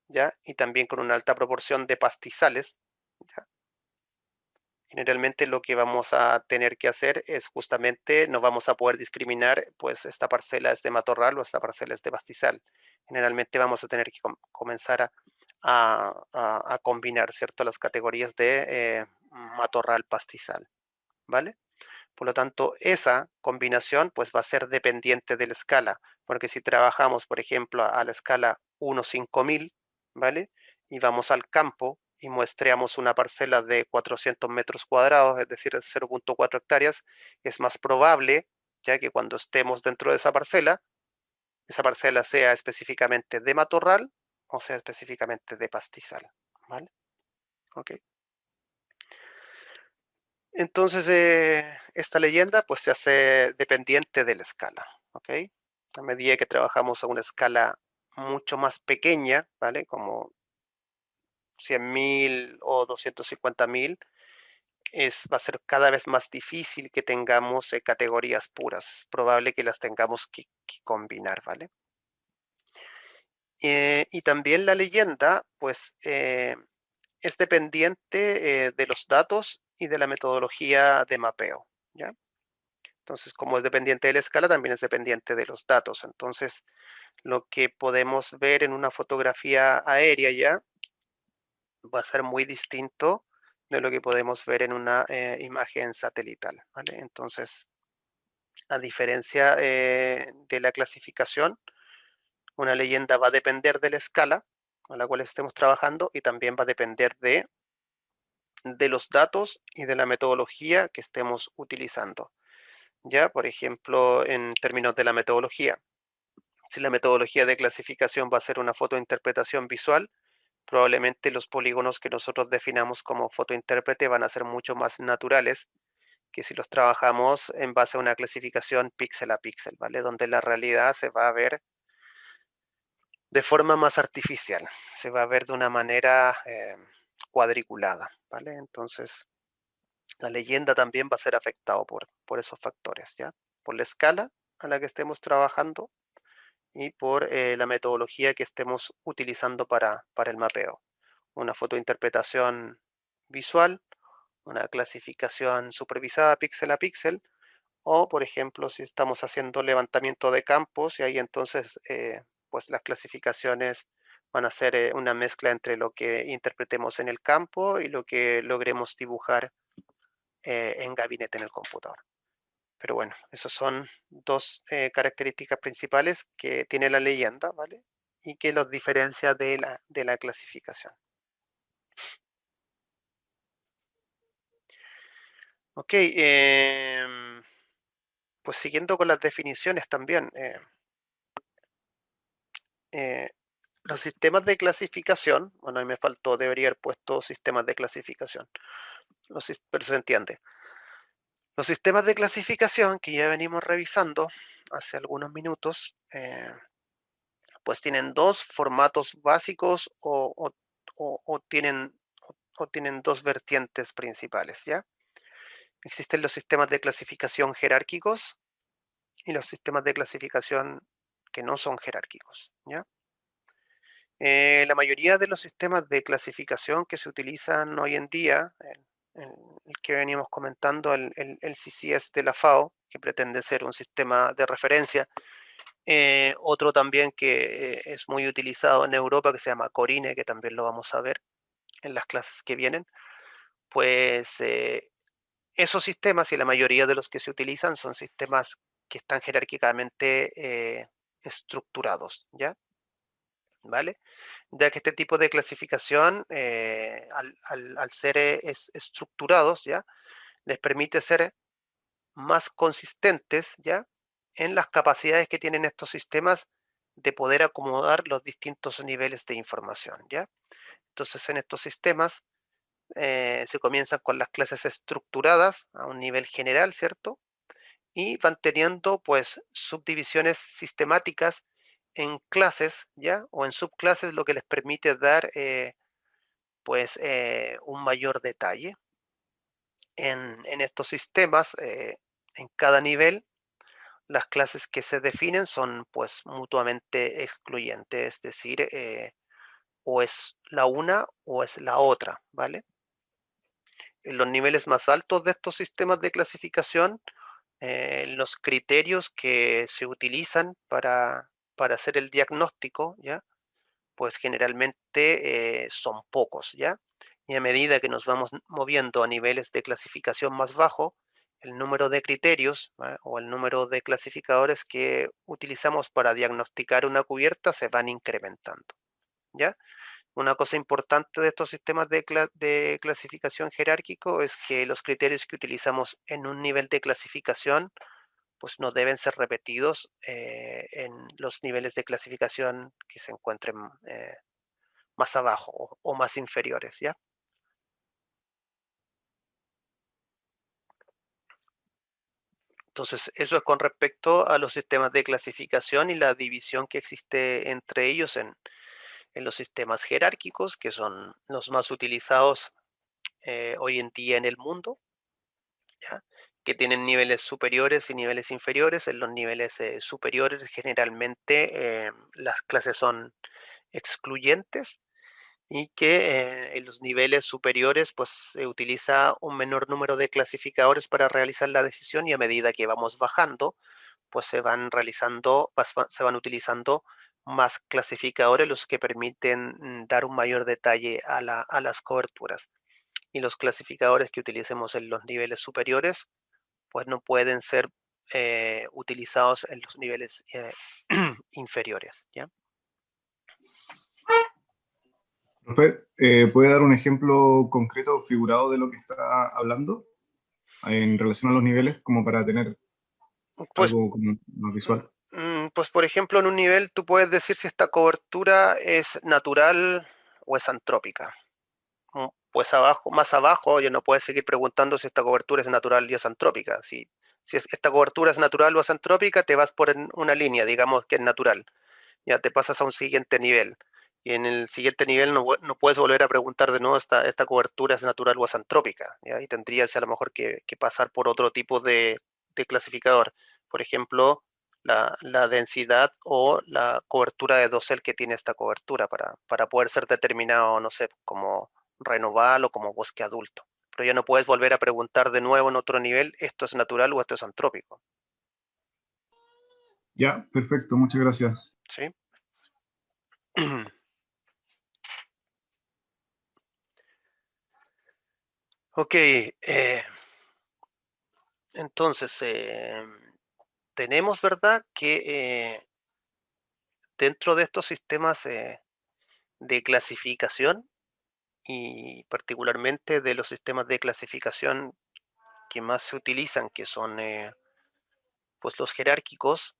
¿ya? Y también con una alta proporción de pastizales, ¿ya? Generalmente lo que vamos a tener que hacer es justamente, no vamos a poder discriminar, pues esta parcela es de matorral o esta parcela es de pastizal. Generalmente vamos a tener que comenzar a combinar, ¿cierto? Las categorías de matorral, pastizal, ¿vale? Por lo tanto, esa combinación pues va a ser dependiente de la escala, porque si trabajamos, por ejemplo, a la escala 1/5000, ¿vale? Y vamos al campo y muestreamos una parcela de 400 metros cuadrados, es decir, 0.4 hectáreas, es más probable, ya que cuando estemos dentro de esa parcela sea específicamente de matorral o sea específicamente de pastizal, ¿vale? Ok. Entonces, esta leyenda pues se hace dependiente de la escala, ¿ok? A medida que trabajamos a una escala mucho más pequeña, ¿vale? Como 100.000 o 250.000, va a ser cada vez más difícil que tengamos categorías puras. Es probable que las tengamos que combinar, ¿vale? Y también la leyenda, pues, es dependiente de los datos y de la metodología de mapeo, ¿ya? Entonces, como es dependiente de la escala, también es dependiente de los datos. Entonces, lo que podemos ver en una fotografía aérea ya va a ser muy distinto de lo que podemos ver en una imagen satelital, ¿vale? Entonces, a diferencia de la clasificación, una leyenda va a depender de la escala a la cual estemos trabajando y también va a depender de los datos y de la metodología que estemos utilizando. Ya, por ejemplo, en términos de la metodología. Si la metodología de clasificación va a ser una fotointerpretación visual, probablemente los polígonos que nosotros definamos como fotointérprete van a ser mucho más naturales que si los trabajamos en base a una clasificación píxel a píxel, ¿vale? Donde la realidad se va a ver de forma más artificial, se va a ver de una manera cuadriculada, ¿vale? Entonces, la leyenda también va a ser afectado por esos factores, ¿ya? Por la escala a la que estemos trabajando y por la metodología que estemos utilizando para el mapeo. Una fotointerpretación visual, una clasificación supervisada píxel a píxel, o por ejemplo si estamos haciendo levantamiento de campos y ahí entonces pues las clasificaciones van a ser una mezcla entre lo que interpretemos en el campo y lo que logremos dibujar en gabinete en el computador. Pero bueno, esas son dos características principales que tiene la leyenda, ¿vale? Y que los diferencia de la clasificación. Ok, pues siguiendo con las definiciones también. Eh, los sistemas de clasificación, bueno, ahí me faltó, debería haber puesto sistemas de clasificación, pero se entiende. Los sistemas de clasificación que ya venimos revisando hace algunos minutos, pues tienen dos formatos básicos o tienen dos vertientes principales, ¿ya? Existen los sistemas de clasificación jerárquicos y los sistemas de clasificación que no son jerárquicos, ¿ya? La mayoría de los sistemas de clasificación que se utilizan hoy en día, el que venimos comentando, el CCS de la FAO, que pretende ser un sistema de referencia, otro también que es muy utilizado en Europa, que se llama Corine, que también lo vamos a ver en las clases que vienen, pues esos sistemas y la mayoría de los que se utilizan son sistemas que están jerárquicamente estructurados, ¿ya? ¿Vale? Ya que este tipo de clasificación, al ser estructurados, ¿ya? Les permite ser más consistentes, ¿ya? En las capacidades que tienen estos sistemas de poder acomodar los distintos niveles de información, ¿ya? Entonces, en estos sistemas se comienzan con las clases estructuradas a un nivel general, ¿cierto? Y van teniendo, pues, subdivisiones sistemáticas en clases, ¿ya? O en subclases, lo que les permite dar, pues, un mayor detalle. En estos sistemas, en cada nivel, las clases que se definen son pues mutuamente excluyentes, es decir, o es la una o es la otra, ¿vale? En los niveles más altos de estos sistemas de clasificación, los criterios que se utilizan para hacer el diagnóstico, ¿ya? Pues generalmente son pocos, ¿ya? Y a medida que nos vamos moviendo a niveles de clasificación más bajo, el número de criterios, ¿va? O el número de clasificadores que utilizamos para diagnosticar una cubierta se van incrementando, ¿ya? Una cosa importante de estos sistemas de clasificación jerárquico es que los criterios que utilizamos en un nivel de clasificación pues no deben ser repetidos en los niveles de clasificación que se encuentren más abajo o más inferiores, ¿ya? Entonces, eso es con respecto a los sistemas de clasificación y la división que existe entre ellos en los sistemas jerárquicos, que son los más utilizados hoy en día en el mundo, ¿ya? Que tienen niveles superiores y niveles inferiores. En los niveles superiores generalmente las clases son excluyentes y que en los niveles superiores pues se utiliza un menor número de clasificadores para realizar la decisión y a medida que vamos bajando pues se van realizando, se van utilizando más clasificadores los que permiten dar un mayor detalle a las coberturas. Y los clasificadores que utilicemos en los niveles superiores pues no pueden ser utilizados en los niveles inferiores, ¿ya? Profe, ¿puede dar un ejemplo concreto o figurado de lo que está hablando en relación a los niveles, como para tener Pues algo como más visual? Pues por ejemplo, en un nivel tú puedes decir si esta cobertura es natural o es antrópica. Pues abajo, más abajo, ya no puedes seguir preguntando si esta cobertura es natural y es antrópica. Si esta cobertura es natural o es antrópica, te vas por una línea, digamos que es natural. Ya te pasas a un siguiente nivel. Y en el siguiente nivel no puedes volver a preguntar de nuevo esta cobertura es natural o es antrópica. ¿Ya? Y tendrías a lo mejor que pasar por otro tipo de clasificador. Por ejemplo, la densidad o la cobertura de dosel que tiene esta cobertura para poder ser determinado, no sé, como renoval o como bosque adulto. Pero ya no puedes volver a preguntar de nuevo en otro nivel, esto es natural o esto es antrópico. Ya, perfecto, muchas gracias. ¿Sí? Ok, entonces tenemos, ¿verdad? Que dentro de estos sistemas de clasificación y particularmente de los sistemas de clasificación que más se utilizan, que son pues los jerárquicos,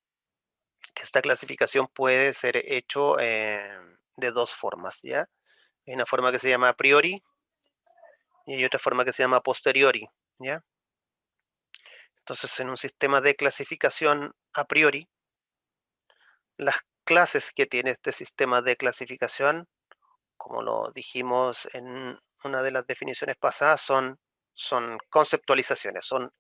que esta clasificación puede ser hecho de dos formas, ¿ya? Hay una forma que se llama a priori y hay otra forma que se llama a posteriori, ¿ya? Entonces, en un sistema de clasificación a priori, las clases que tiene este sistema de clasificación, como lo dijimos en una de las definiciones pasadas, son conceptualizaciones, son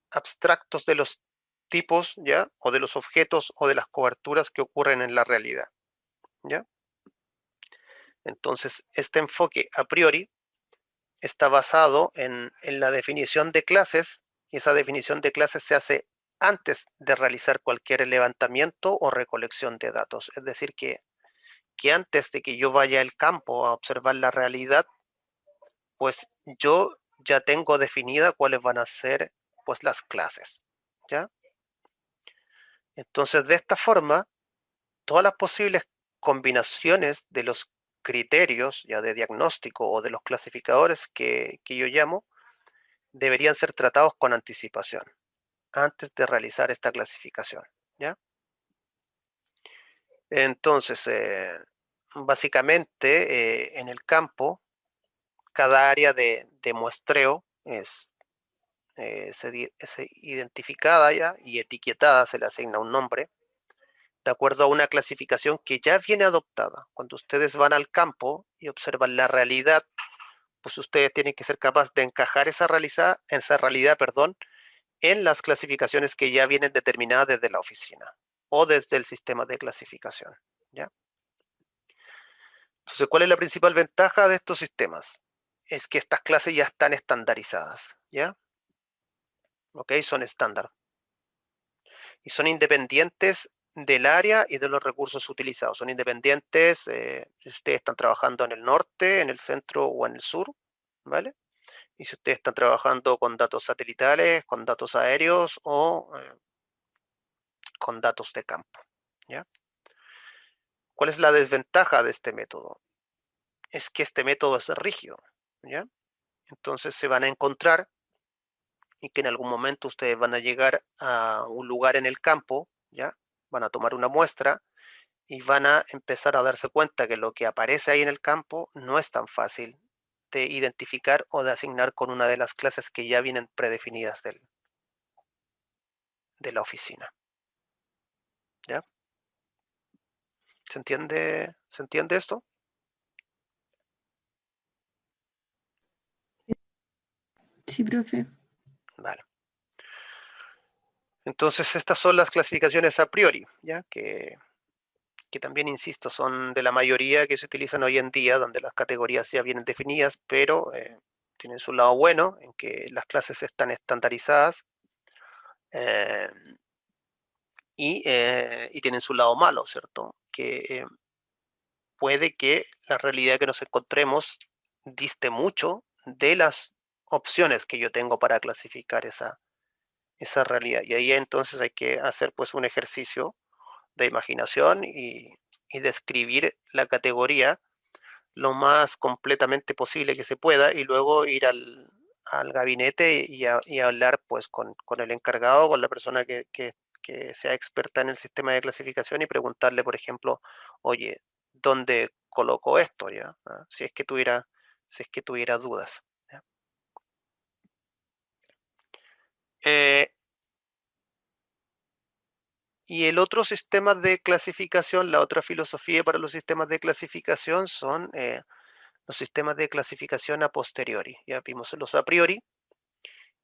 abstractos de los tipos, ¿ya? O de los objetos o de las coberturas que ocurren en la realidad, ¿ya? Entonces, este enfoque a priori está basado en la definición de clases y esa definición de clases se hace antes de realizar cualquier levantamiento o recolección de datos. Es decir, que antes de que yo vaya al campo a observar la realidad, pues yo ya tengo definida cuáles van a ser pues las clases, ¿ya? Entonces, de esta forma, todas las posibles combinaciones de los criterios ya de diagnóstico o de los clasificadores que yo llamo, deberían ser tratados con anticipación, antes de realizar esta clasificación, ¿ya? Entonces, básicamente, en el campo, cada área de muestreo es identificada ya y etiquetada, se le asigna un nombre, de acuerdo a una clasificación que ya viene adoptada. Cuando ustedes van al campo y observan la realidad, pues ustedes tienen que ser capaces de encajar esa realidad, perdón, en las clasificaciones que ya vienen determinadas desde la oficina o desde el sistema de clasificación, ¿ya? Entonces, ¿cuál es la principal ventaja de estos sistemas? Es que estas clases ya están estandarizadas, ¿ya? ¿Ok? Son estándar. Y son independientes del área y de los recursos utilizados. Son independientes si ustedes están trabajando en el norte, en el centro o en el sur, ¿vale? Y si ustedes están trabajando con datos satelitales, con datos aéreos o con datos de campo, ¿ya? ¿Cuál es la desventaja de este método? Es que este método es rígido, ¿ya? Entonces se van a encontrar y que en algún momento ustedes van a llegar a un lugar en el campo, ¿ya? Van a tomar una muestra y van a empezar a darse cuenta que lo que aparece ahí en el campo no es tan fácil de identificar o de asignar con una de las clases que ya vienen predefinidas de la oficina, ¿ya? ¿Se entiende esto? Sí, profe. Vale. Entonces estas son las clasificaciones a priori, ¿ya? Que también, insisto, son de la mayoría que se utilizan hoy en día, donde las categorías ya vienen definidas, pero tienen su lado bueno, en que las clases están estandarizadas, eh, y tienen su lado malo, ¿cierto? Que puede que la realidad que nos encontremos diste mucho de las opciones que yo tengo para clasificar esa realidad. Y ahí entonces hay que hacer pues un ejercicio de imaginación y describir la categoría lo más completamente posible que se pueda y luego ir al gabinete y hablar pues con el encargado, con la persona que sea experta en el sistema de clasificación y preguntarle, por ejemplo, oye, ¿dónde coloco esto ya? ¿Ah? Si es que tuviera dudas. ¿Ya? Eh, y el otro sistema de clasificación, la otra filosofía para los sistemas de clasificación son los sistemas de clasificación a posteriori. Ya vimos los a priori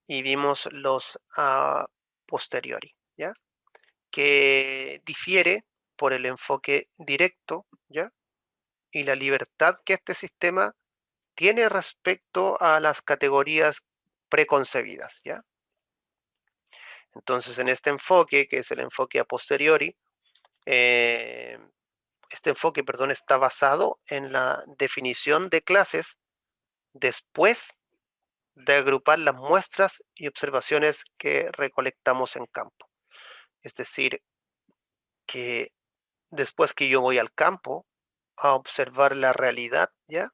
y vimos los a posteriori, ¿ya? Que difiere por el enfoque directo, ¿ya? Y la libertad que este sistema tiene respecto a las categorías preconcebidas, ¿ya? Entonces, en este enfoque, que es el enfoque a posteriori, eh, este enfoque, perdón, está basado en la definición de clases después de agrupar las muestras y observaciones que recolectamos en campo. Es decir, que después que yo voy al campo a observar la realidad, ¿ya?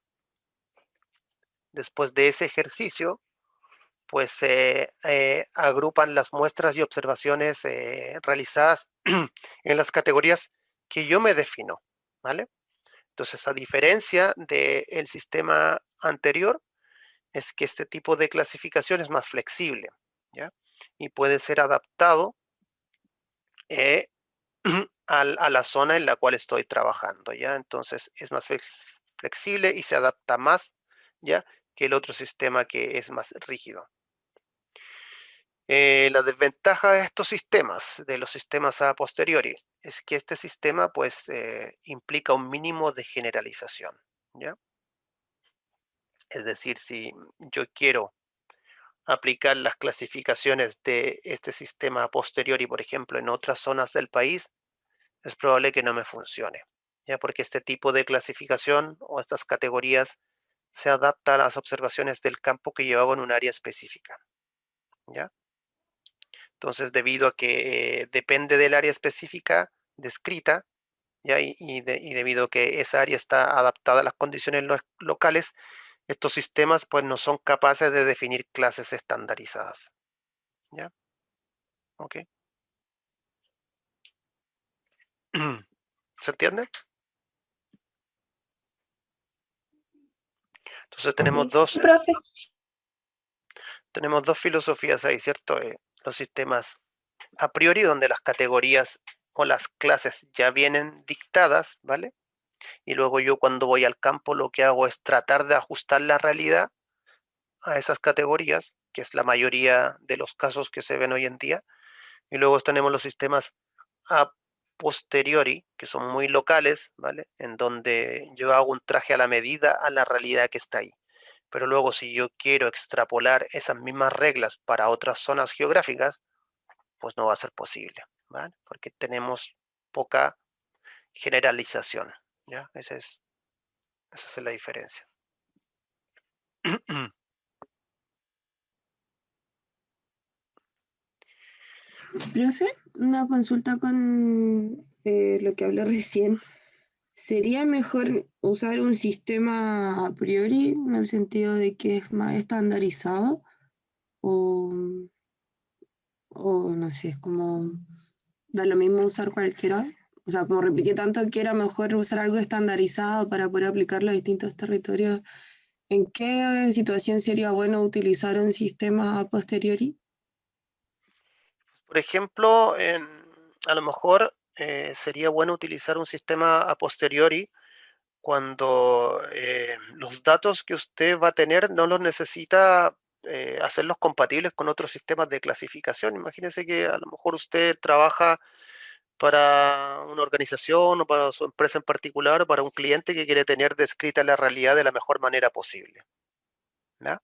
Después de ese ejercicio, pues se agrupan las muestras y observaciones realizadas en las categorías que yo me defino, ¿vale? Entonces, a diferencia del sistema anterior, es que este tipo de clasificación es más flexible, ¿ya? Y puede ser adaptado eh, a la zona en la cual estoy trabajando, ¿ya? Entonces es más flexible y se adapta más, ¿ya? Que el otro sistema que es más rígido. La desventaja de estos sistemas, de los sistemas a posteriori, es que este sistema pues implica un mínimo de generalización, ¿ya? Es decir, si yo quiero aplicar las clasificaciones de este sistema a posteriori, por ejemplo, en otras zonas del país, es probable que no me funcione, ya porque este tipo de clasificación o estas categorías se adapta a las observaciones del campo que yo hago en un área específica, ¿ya? Entonces, debido a que depende del área específica descrita, ¿ya? Y debido a que esa área está adaptada a las condiciones locales, estos sistemas pues no son capaces de definir clases estandarizadas. ¿Ya? ¿Ok? ¿Se entiende? Entonces Sí, profe. tenemos dos filosofías ahí, ¿cierto? Los sistemas a priori, donde las categorías o las clases ya vienen dictadas, ¿vale? Y luego yo cuando voy al campo lo que hago es tratar de ajustar la realidad a esas categorías, que es la mayoría de los casos que se ven hoy en día. Y luego tenemos los sistemas a posteriori, que son muy locales, ¿vale? En donde yo hago un traje a la medida a la realidad que está ahí. Pero luego si yo quiero extrapolar esas mismas reglas para otras zonas geográficas, pues no va a ser posible, ¿vale? Porque tenemos poca generalización, ¿ya? Esa es la diferencia. Profe, una consulta con lo que hablé recién. ¿Sería mejor usar un sistema a priori, en el sentido de que es más estandarizado? O, o no sé, es como da lo mismo usar cualquiera. O sea, como repetí tanto que era mejor usar algo estandarizado para poder aplicarlo a distintos territorios. ¿En qué situación sería bueno utilizar un sistema a posteriori? Por ejemplo, a lo mejor sería bueno utilizar un sistema a posteriori cuando los datos que usted va a tener no los necesita hacerlos compatibles con otros sistemas de clasificación. Imagínese que a lo mejor usted trabaja para una organización o para su empresa en particular o para un cliente que quiere tener descrita la realidad de la mejor manera posible, ¿ya?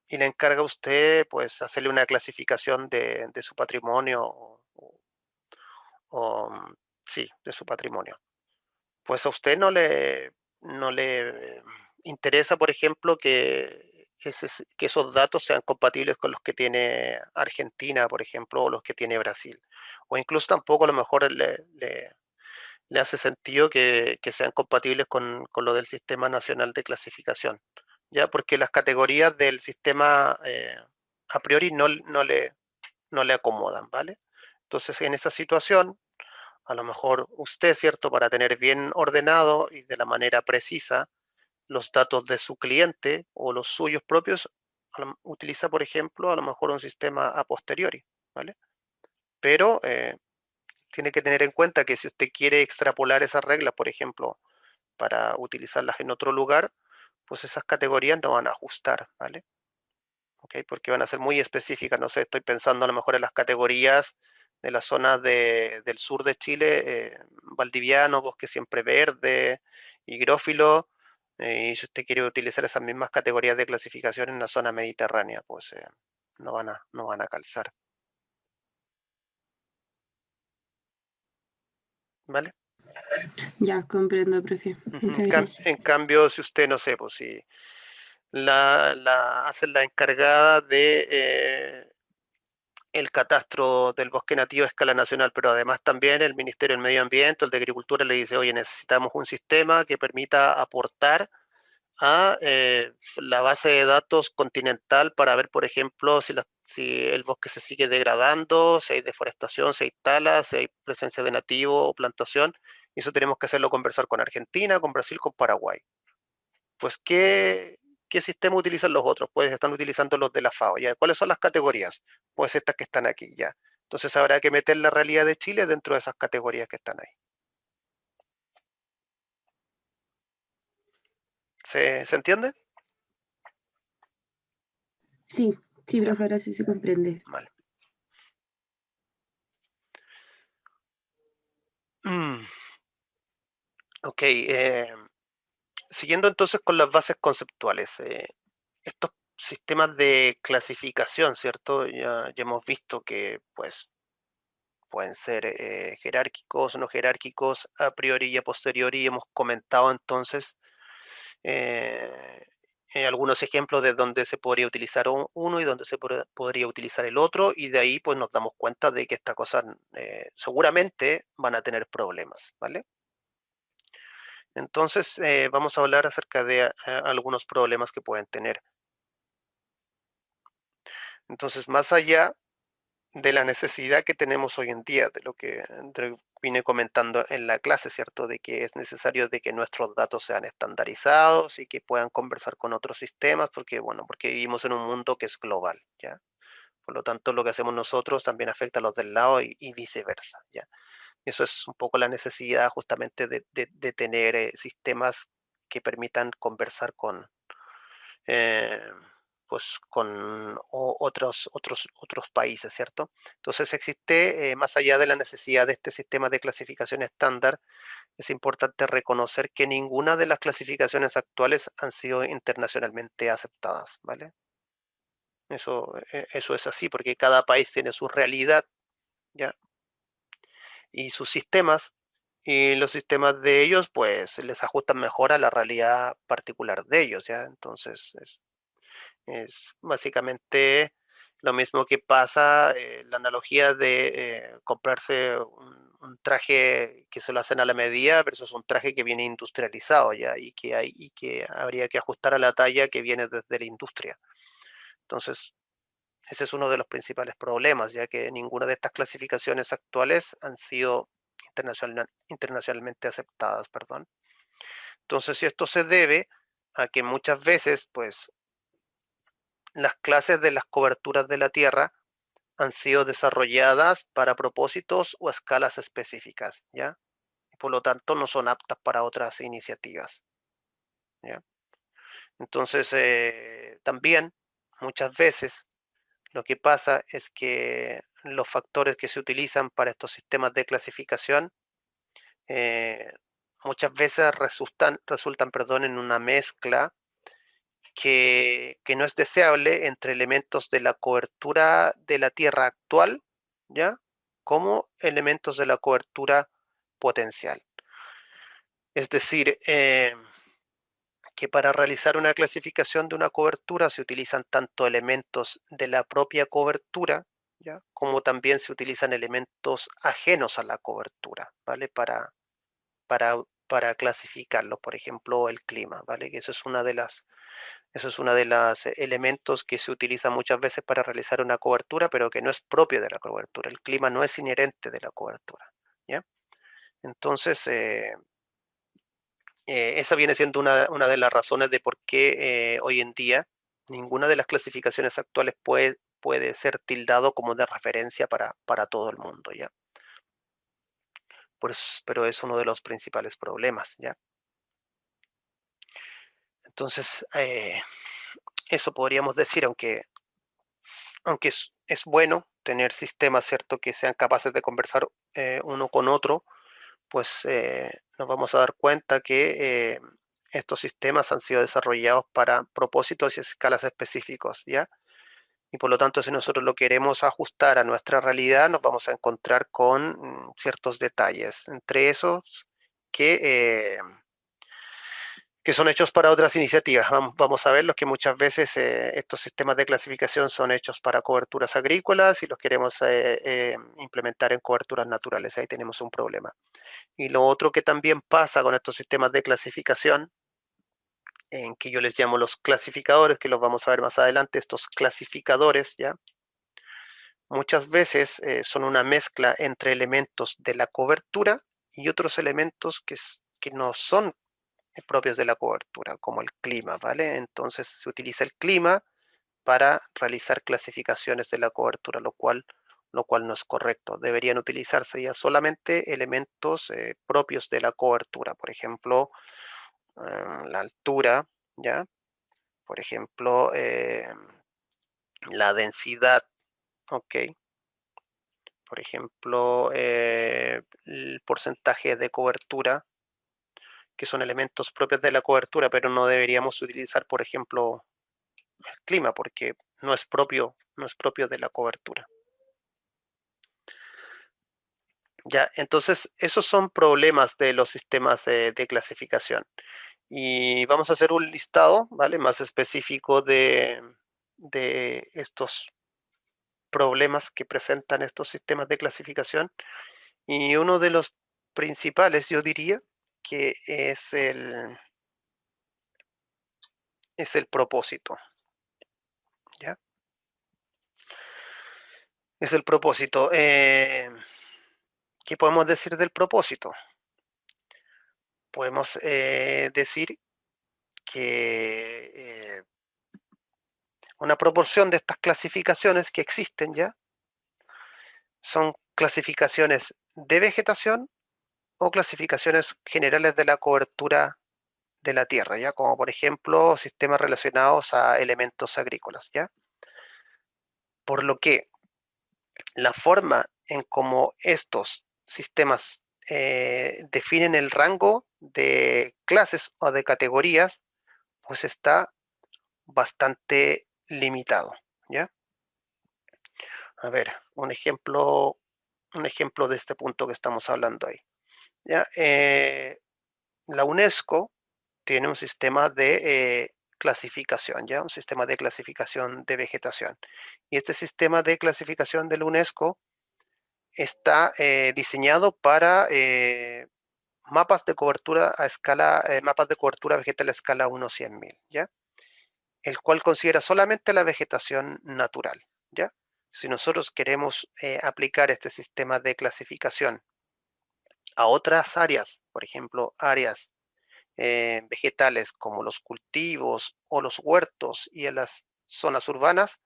Y le encarga a usted, pues, hacerle una clasificación de su patrimonio sí, de su patrimonio. Pues a usted no le interesa, por ejemplo, que esos datos sean compatibles con los que tiene Argentina, por ejemplo, o los que tiene Brasil. O incluso tampoco a lo mejor le hace sentido que sean compatibles con lo del Sistema Nacional de Clasificación, ¿ya? Porque las categorías del sistema a priori no le acomodan, ¿vale? Entonces, en esa situación, a lo mejor usted, ¿cierto? Para tener bien ordenado y de la manera precisa los datos de su cliente o los suyos propios, utiliza, por ejemplo, a lo mejor un sistema a posteriori, ¿vale? Pero tiene que tener en cuenta que si usted quiere extrapolar esas reglas, por ejemplo, para utilizarlas en otro lugar, pues esas categorías no van a ajustar, ¿vale? ¿Ok? Porque van a ser muy específicas. No sé, estoy pensando a lo mejor en las categorías de las zonas del sur de Chile, valdiviano, bosque siempre verde, higrófilo, y si usted quiere utilizar esas mismas categorías de clasificación en la zona mediterránea, pues no van a calzar, ¿vale? Ya, comprendo, profe. Ujú. Muchas gracias. En cambio, si usted, no sé, pues si hacen la encargada de el catastro del bosque nativo a escala nacional, pero además también el Ministerio del Medio Ambiente, el de Agricultura, le dice, oye, necesitamos un sistema que permita aportar a la base de datos continental para ver, por ejemplo, si el bosque se sigue degradando, si hay deforestación, si hay tala, si hay presencia de nativo o plantación. Y eso tenemos que hacerlo conversar con Argentina, con Brasil, con Paraguay. Pues, ¿qué sistema utilizan los otros? Pues están utilizando los de la FAO, ¿ya? ¿Cuáles son las categorías? Pues estas que están aquí, ¿ya? Entonces habrá que meter la realidad de Chile dentro de esas categorías que están ahí. ¿Se entiende? Sí, sí, Ya, profe, ahora sí se comprende. vale. Mm, ok, siguiendo entonces con las bases conceptuales. Estos sistemas de clasificación, ¿cierto? Ya hemos visto que, pues, pueden ser jerárquicos, no jerárquicos, a priori y a posteriori. Hemos comentado entonces eh, algunos ejemplos de dónde se podría utilizar uno y dónde se podría utilizar el otro, y de ahí pues nos damos cuenta de que estas cosas seguramente van a tener problemas, ¿vale? Entonces vamos a hablar acerca de algunos problemas que pueden tener. Entonces, más allá de la necesidad que tenemos hoy en día, de lo que vine comentando en la clase, ¿cierto? De que es necesario de que nuestros datos sean estandarizados y que puedan conversar con otros sistemas, porque, bueno, porque vivimos en un mundo que es global, ¿ya? Por lo tanto, lo que hacemos nosotros también afecta a los del lado y viceversa, ¿ya? Eso es un poco la necesidad justamente de tener sistemas que permitan conversar con, eh, pues con otros países, ¿cierto? Entonces existe, más allá de la necesidad de este sistema de clasificación estándar, es importante reconocer que ninguna de las clasificaciones actuales han sido internacionalmente aceptadas, ¿vale? Eso es así, porque cada país tiene su realidad, ¿ya? Y sus sistemas, y los sistemas de ellos, pues, les ajustan mejor a la realidad particular de ellos, ¿ya? Entonces, es básicamente lo mismo que pasa, la analogía de comprarse un traje que se lo hacen a la medida versus un traje que viene industrializado ya y que habría que ajustar a la talla que viene desde la industria. Entonces, ese es uno de los principales problemas, ya que ninguna de estas clasificaciones actuales han sido internacionalmente aceptadas, perdón. Entonces, si esto se debe a que muchas veces, pues, las clases de las coberturas de la Tierra han sido desarrolladas para propósitos o escalas específicas, ¿ya? Y por lo tanto no son aptas para otras iniciativas, ¿ya? Entonces, también muchas veces lo que pasa es que los factores que se utilizan para estos sistemas de clasificación eh, muchas veces resultan, en una mezcla que no es deseable entre elementos de la cobertura de la Tierra actual, ¿ya? Como elementos de la cobertura potencial. Es decir, que para realizar una clasificación de una cobertura se utilizan tanto elementos de la propia cobertura, ¿ya? Como también se utilizan elementos ajenos a la cobertura, ¿vale? Para, para clasificarlo, por ejemplo, el clima, ¿vale? Que eso es una de los elementos que se utiliza muchas veces para realizar una cobertura, pero que no es propio de la cobertura. El clima no es inherente de la cobertura, ¿ya? Entonces, esa viene siendo una de las razones de por qué hoy en día ninguna de las clasificaciones actuales puede ser tildado como de referencia para todo el mundo, ¿ya? Pero es uno de los principales problemas, ¿ya? Entonces, eso podríamos decir, aunque es bueno tener sistemas, ¿cierto?, que sean capaces de conversar uno con otro, pues nos vamos a dar cuenta que estos sistemas han sido desarrollados para propósitos y escalas específicos, ¿ya? Y por lo tanto, si nosotros lo queremos ajustar a nuestra realidad, nos vamos a encontrar con ciertos detalles, entre esos que, eh, que son hechos para otras iniciativas. Vamos a ver los que muchas veces estos sistemas de clasificación son hechos para coberturas agrícolas y los queremos implementar en coberturas naturales. Ahí tenemos un problema. Y lo otro que también pasa con estos sistemas de clasificación, en que yo les llamo los clasificadores, que los vamos a ver más adelante, estos clasificadores, ¿ya? Muchas veces son una mezcla entre elementos de la cobertura y otros elementos que no son propios de la cobertura, como el clima, ¿vale? Entonces se utiliza el clima para realizar clasificaciones de la cobertura, lo cual no es correcto. Deberían utilizarse ya solamente elementos propios de la cobertura, por ejemplo, la altura, ¿ya? Por ejemplo, la densidad, ¿ok? Por ejemplo, el porcentaje de cobertura, que son elementos propios de la cobertura, pero no deberíamos utilizar, por ejemplo, el clima, porque no es propio de la cobertura. Ya, entonces, esos son problemas de los sistemas de clasificación. Y vamos a hacer un listado, ¿vale? Más específico de estos problemas que presentan estos sistemas de clasificación. Y uno de los principales, yo diría, que es el propósito, ¿ya? Es el propósito. ¿Qué podemos decir del propósito? Podemos decir que una proporción de estas clasificaciones que existen ya son clasificaciones de vegetación o clasificaciones generales de la cobertura de la tierra, ya como por ejemplo sistemas relacionados a elementos agrícolas, ya. Por lo que la forma en cómo estos sistemas definen el rango de clases o de categorías, pues está bastante limitado, ¿ya? A ver, un ejemplo de este punto que estamos hablando ahí, ¿ya? La UNESCO tiene un sistema de clasificación, ¿ya? Un sistema de clasificación de vegetación. Y este sistema de clasificación de la UNESCO está diseñado para mapas de cobertura a escala, mapas de cobertura vegetal a escala 1/100.000, ¿ya? El cual considera solamente la vegetación natural, ¿ya? Si nosotros queremos aplicar este sistema de clasificación a otras áreas, por ejemplo, áreas vegetales como los cultivos o los huertos y en las zonas urbanas,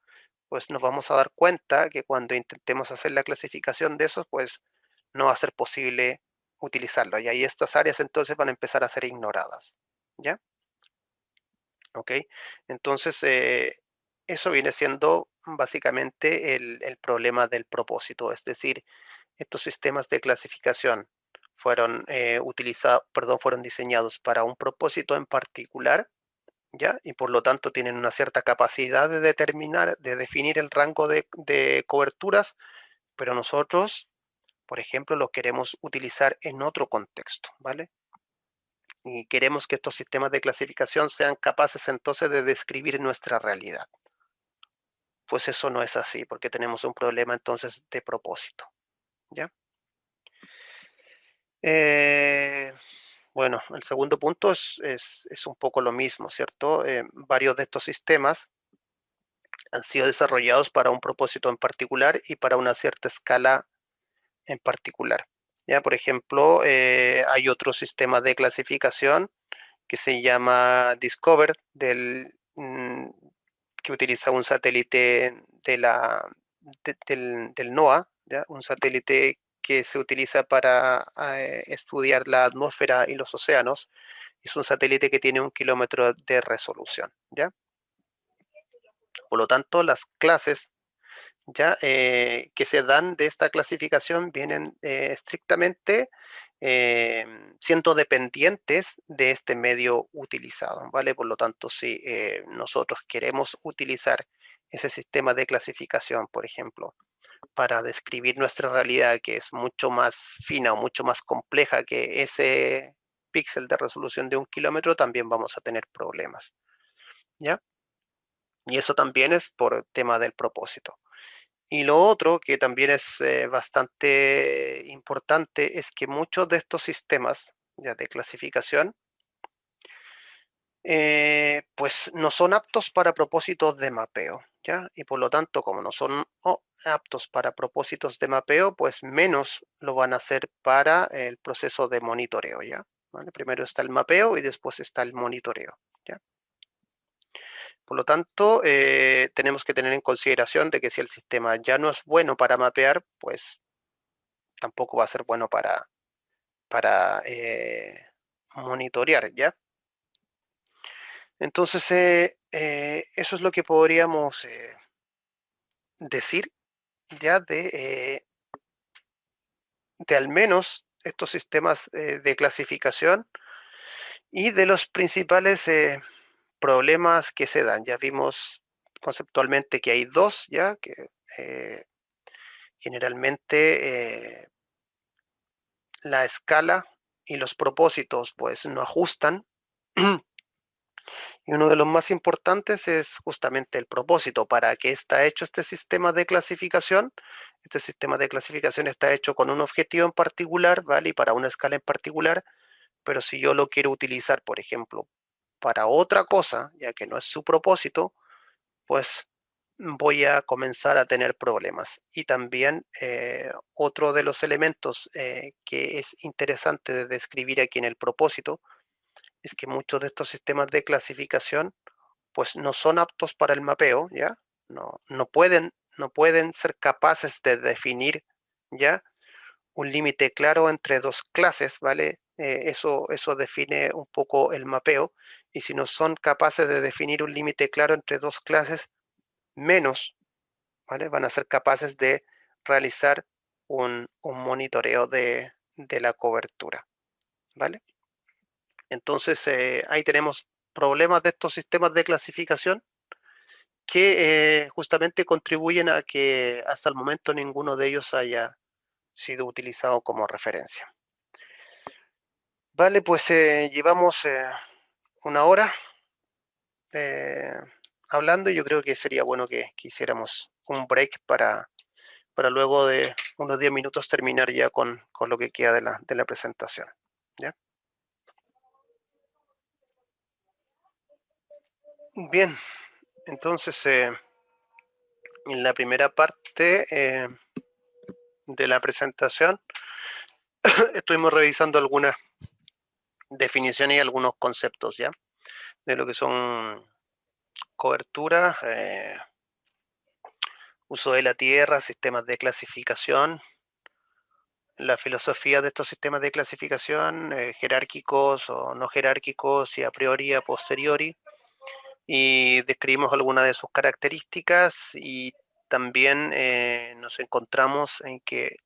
pues nos vamos a dar cuenta que cuando intentemos hacer la clasificación de esos, pues no va a ser posible utilizarlo. Y ahí estas áreas entonces van a empezar a ser ignoradas. ¿Ya? ¿Ok? Entonces, eso viene siendo básicamente el problema del propósito, es decir, estos sistemas de clasificación fueron fueron diseñados para un propósito en particular, ¿ya? Y por lo tanto tienen una cierta capacidad de determinar, de definir el rango de coberturas, pero nosotros, por ejemplo, lo queremos utilizar en otro contexto, ¿vale? Y queremos que estos sistemas de clasificación sean capaces entonces de describir nuestra realidad. Pues eso no es así, porque tenemos un problema entonces de propósito, ¿ya? Bueno, el segundo punto es un poco lo mismo, ¿cierto? Varios de estos sistemas han sido desarrollados para un propósito en particular y para una cierta escala en particular. Ya, por ejemplo, hay otro sistema de clasificación que se llama Discover, que utiliza un satélite del NOAA, ¿ya? Un satélite que se utiliza para estudiar la atmósfera y los océanos. Es un satélite que tiene 1 kilómetro de resolución, ¿ya? Por lo tanto, las clases ya que se dan de esta clasificación vienen estrictamente siendo dependientes de este medio utilizado, ¿vale? Por lo tanto, si nosotros queremos utilizar ese sistema de clasificación, por ejemplo, para describir nuestra realidad, que es mucho más fina o mucho más compleja que ese píxel de resolución de 1 kilómetro, también vamos a tener problemas, ¿ya? Y eso también es por tema del propósito. Y lo otro que también es bastante importante es que muchos de estos sistemas ya de clasificación pues no son aptos para propósitos de mapeo, ¿ya? Y por lo tanto, como no son aptos para propósitos de mapeo, pues menos lo van a hacer para el proceso de monitoreo, ¿ya? ¿Vale? Primero está el mapeo y después está el monitoreo, ¿ya? Por lo tanto, tenemos que tener en consideración de que si el sistema ya no es bueno para mapear, pues tampoco va a ser bueno para monitorear, ¿ya? Entonces, eso es lo que podríamos decir ya de al menos estos sistemas de clasificación y de los principales problemas que se dan. Ya vimos conceptualmente que hay dos, ya que eh, generalmente la escala y los propósitos pues no ajustan, Y uno de los más importantes es justamente el propósito. ¿Para qué está hecho este sistema de clasificación? Este sistema de clasificación está hecho con un objetivo en particular, ¿vale? Y para una escala en particular, pero si yo lo quiero utilizar, por ejemplo, para otra cosa, ya que no es su propósito, pues voy a comenzar a tener problemas. Y también otro de los elementos que es interesante de describir aquí en el propósito es que muchos de estos sistemas de clasificación pues no son aptos para el mapeo, ¿ya? No pueden ser capaces de definir, ¿ya? Un límite claro entre dos clases, ¿vale? Eso define un poco el mapeo. Y si no son capaces de definir un límite claro entre dos clases, menos, ¿vale? Van a ser capaces de realizar un monitoreo de la cobertura, ¿vale? Entonces, ahí tenemos problemas de estos sistemas de clasificación que justamente contribuyen a que hasta el momento ninguno de ellos haya sido utilizado como referencia. Vale, pues llevamos una hora eh, hablando y yo creo que sería bueno que hiciéramos un break para luego de unos 10 minutos terminar ya con lo que queda de la presentación. ¿Ya? Bien, entonces en la primera parte de la presentación estuvimos revisando algunas definiciones y algunos conceptos, ¿ya? De lo que son cobertura, uso de la tierra, sistemas de clasificación, la filosofía de estos sistemas de clasificación, jerárquicos o no jerárquicos y a priori y a posteriori, y describimos algunas de sus características y también nos encontramos en que,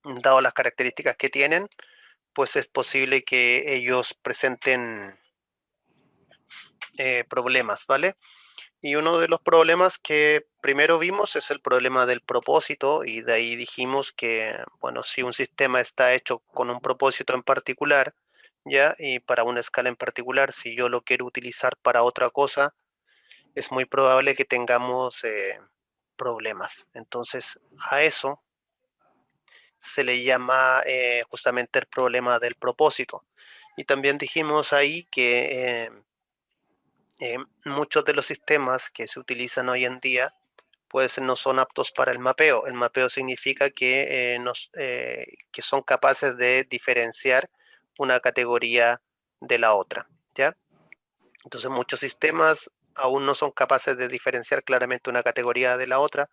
dado las características que tienen, pues es posible que ellos presenten problemas, ¿vale? Y uno de los problemas que primero vimos es el problema del propósito y de ahí dijimos que, bueno, si un sistema está hecho con un propósito en particular, ¿ya? Y para una escala en particular, si yo lo quiero utilizar para otra cosa, es muy probable que tengamos problemas. Entonces, a eso se le llama justamente el problema del propósito. Y también dijimos ahí que muchos de los sistemas que se utilizan hoy en día pues no son aptos para el mapeo. El mapeo significa que son capaces de diferenciar una categoría de la otra, ¿ya? Entonces muchos sistemas aún no son capaces de diferenciar claramente una categoría de la otra,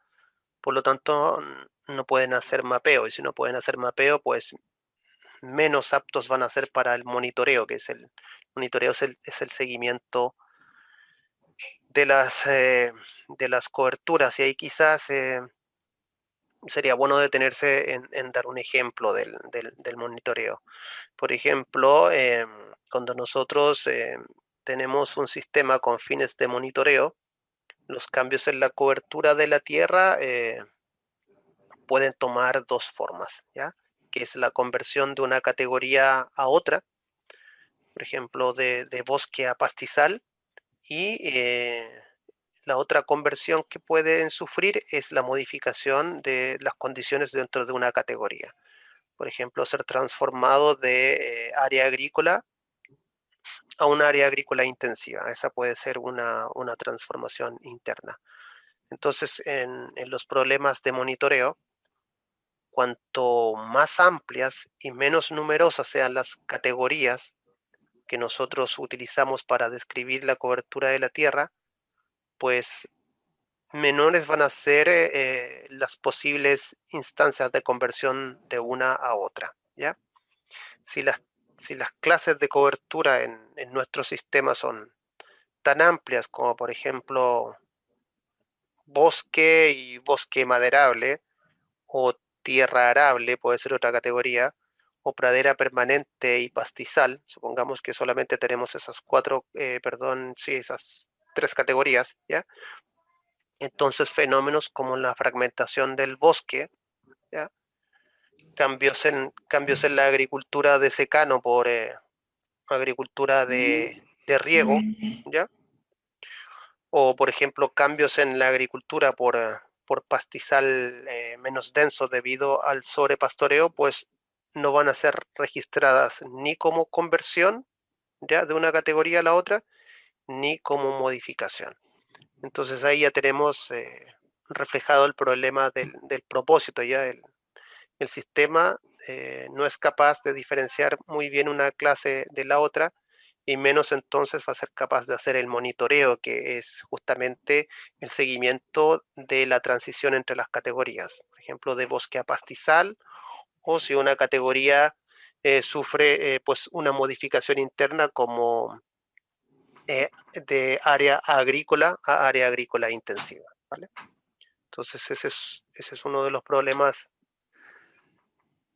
por lo tanto no pueden hacer mapeo, y si no pueden hacer mapeo, pues menos aptos van a ser para el monitoreo, que es el monitoreo es el seguimiento de las coberturas, y ahí quizás sería bueno detenerse en dar un ejemplo del monitoreo. Por ejemplo, cuando nosotros tenemos un sistema con fines de monitoreo, los cambios en la cobertura de la Tierra pueden tomar dos formas, ¿ya? Que es la conversión de una categoría a otra, por ejemplo, de bosque a pastizal, y la otra conversión que pueden sufrir es la modificación de las condiciones dentro de una categoría. Por ejemplo, ser transformado de área agrícola a un área agrícola intensiva. Esa puede ser una transformación interna. Entonces, en los problemas de monitoreo, cuanto más amplias y menos numerosas sean las categorías que nosotros utilizamos para describir la cobertura de la Tierra, pues menores van a ser las posibles instancias de conversión de una a otra, ¿ya? Si las, si las clases de cobertura en nuestro sistema son tan amplias como, por ejemplo, bosque y bosque maderable, o tierra arable, puede ser otra categoría, o pradera permanente y pastizal, supongamos que solamente tenemos esas esas tres categorías, ¿ya? Entonces fenómenos como la fragmentación del bosque, ¿ya? Cambios en la agricultura de secano agricultura de riego, ¿ya? O, por ejemplo, cambios en la agricultura por pastizal menos denso debido al sobrepastoreo, pues no van a ser registradas ni como conversión, ¿ya? De una categoría a la otra, ni como modificación. Entonces ahí ya tenemos reflejado el problema del propósito, ya el sistema no es capaz de diferenciar muy bien una clase de la otra y menos entonces va a ser capaz de hacer el monitoreo, que es justamente el seguimiento de la transición entre las categorías, por ejemplo, de bosque a pastizal, o si una categoría sufre pues una modificación interna como de área agrícola a área agrícola intensiva, ¿vale? Entonces ese es uno de los problemas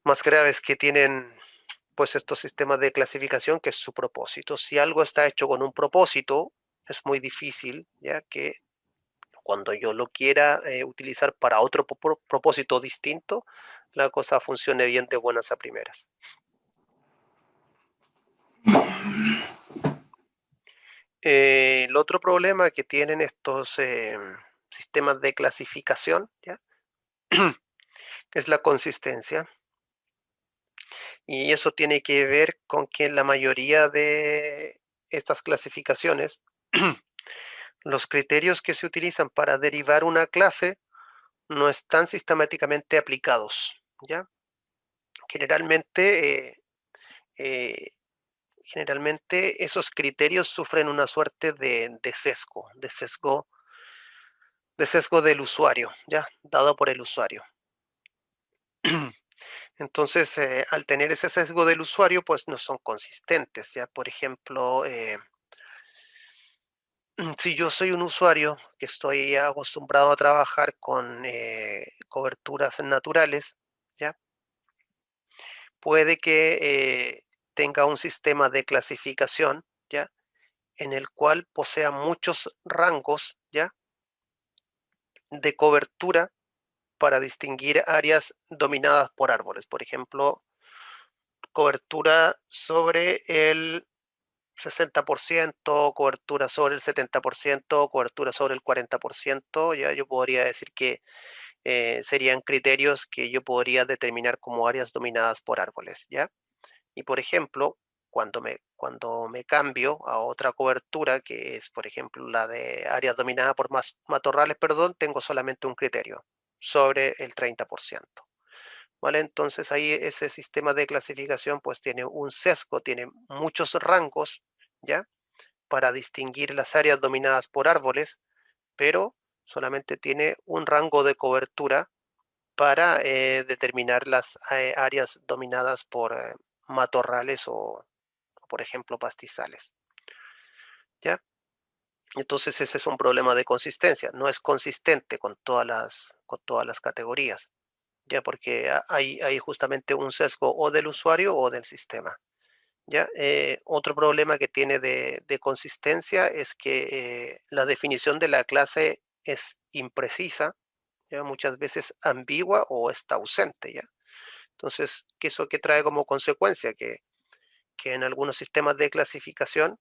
más graves que tienen pues estos sistemas de clasificación, que es su propósito. Si algo está hecho con un propósito, es muy difícil, ya que cuando yo lo quiera utilizar para otro propósito distinto, la cosa funcione bien de buenas a primeras. El otro problema que tienen estos sistemas de clasificación, ¿ya? Es la consistencia. Y eso tiene que ver con que la mayoría de estas clasificaciones, los criterios que se utilizan para derivar una clase no están sistemáticamente aplicados, ¿ya? Generalmente, eh, generalmente esos criterios sufren una suerte de sesgo, de sesgo del usuario, ¿ya? Dado por el usuario. Entonces, al tener ese sesgo del usuario, pues no son consistentes, ¿ya? Por ejemplo, si yo soy un usuario que estoy acostumbrado a trabajar con coberturas naturales, ¿ya? Puede que tenga un sistema de clasificación, ¿ya? En el cual posea muchos rangos, ¿ya? De cobertura para distinguir áreas dominadas por árboles. Por ejemplo, cobertura sobre el 60%, cobertura sobre el 70%, cobertura sobre el 40%, ya yo podría decir que serían criterios que yo podría determinar como áreas dominadas por árboles, ¿ya? Y por ejemplo, cuando me cambio a otra cobertura, que es por ejemplo la de áreas dominadas por matorrales, perdón, tengo solamente un criterio sobre el 30%. ¿Vale? Entonces ahí ese sistema de clasificación pues tiene un sesgo, tiene muchos rangos, ¿ya? Para distinguir las áreas dominadas por árboles, pero solamente tiene un rango de cobertura para determinar las áreas dominadas por matorrales o, por ejemplo, pastizales, ¿ya? Entonces ese es un problema de consistencia, no es consistente con todas las categorías, ya porque hay justamente un sesgo o del usuario o del sistema. ¿Ya? Otro problema que tiene de consistencia es que la definición de la clase es imprecisa, ¿ya? Muchas veces ambigua o está ausente, ¿ya? Entonces, ¿qué trae como consecuencia? Que en algunos sistemas de clasificación,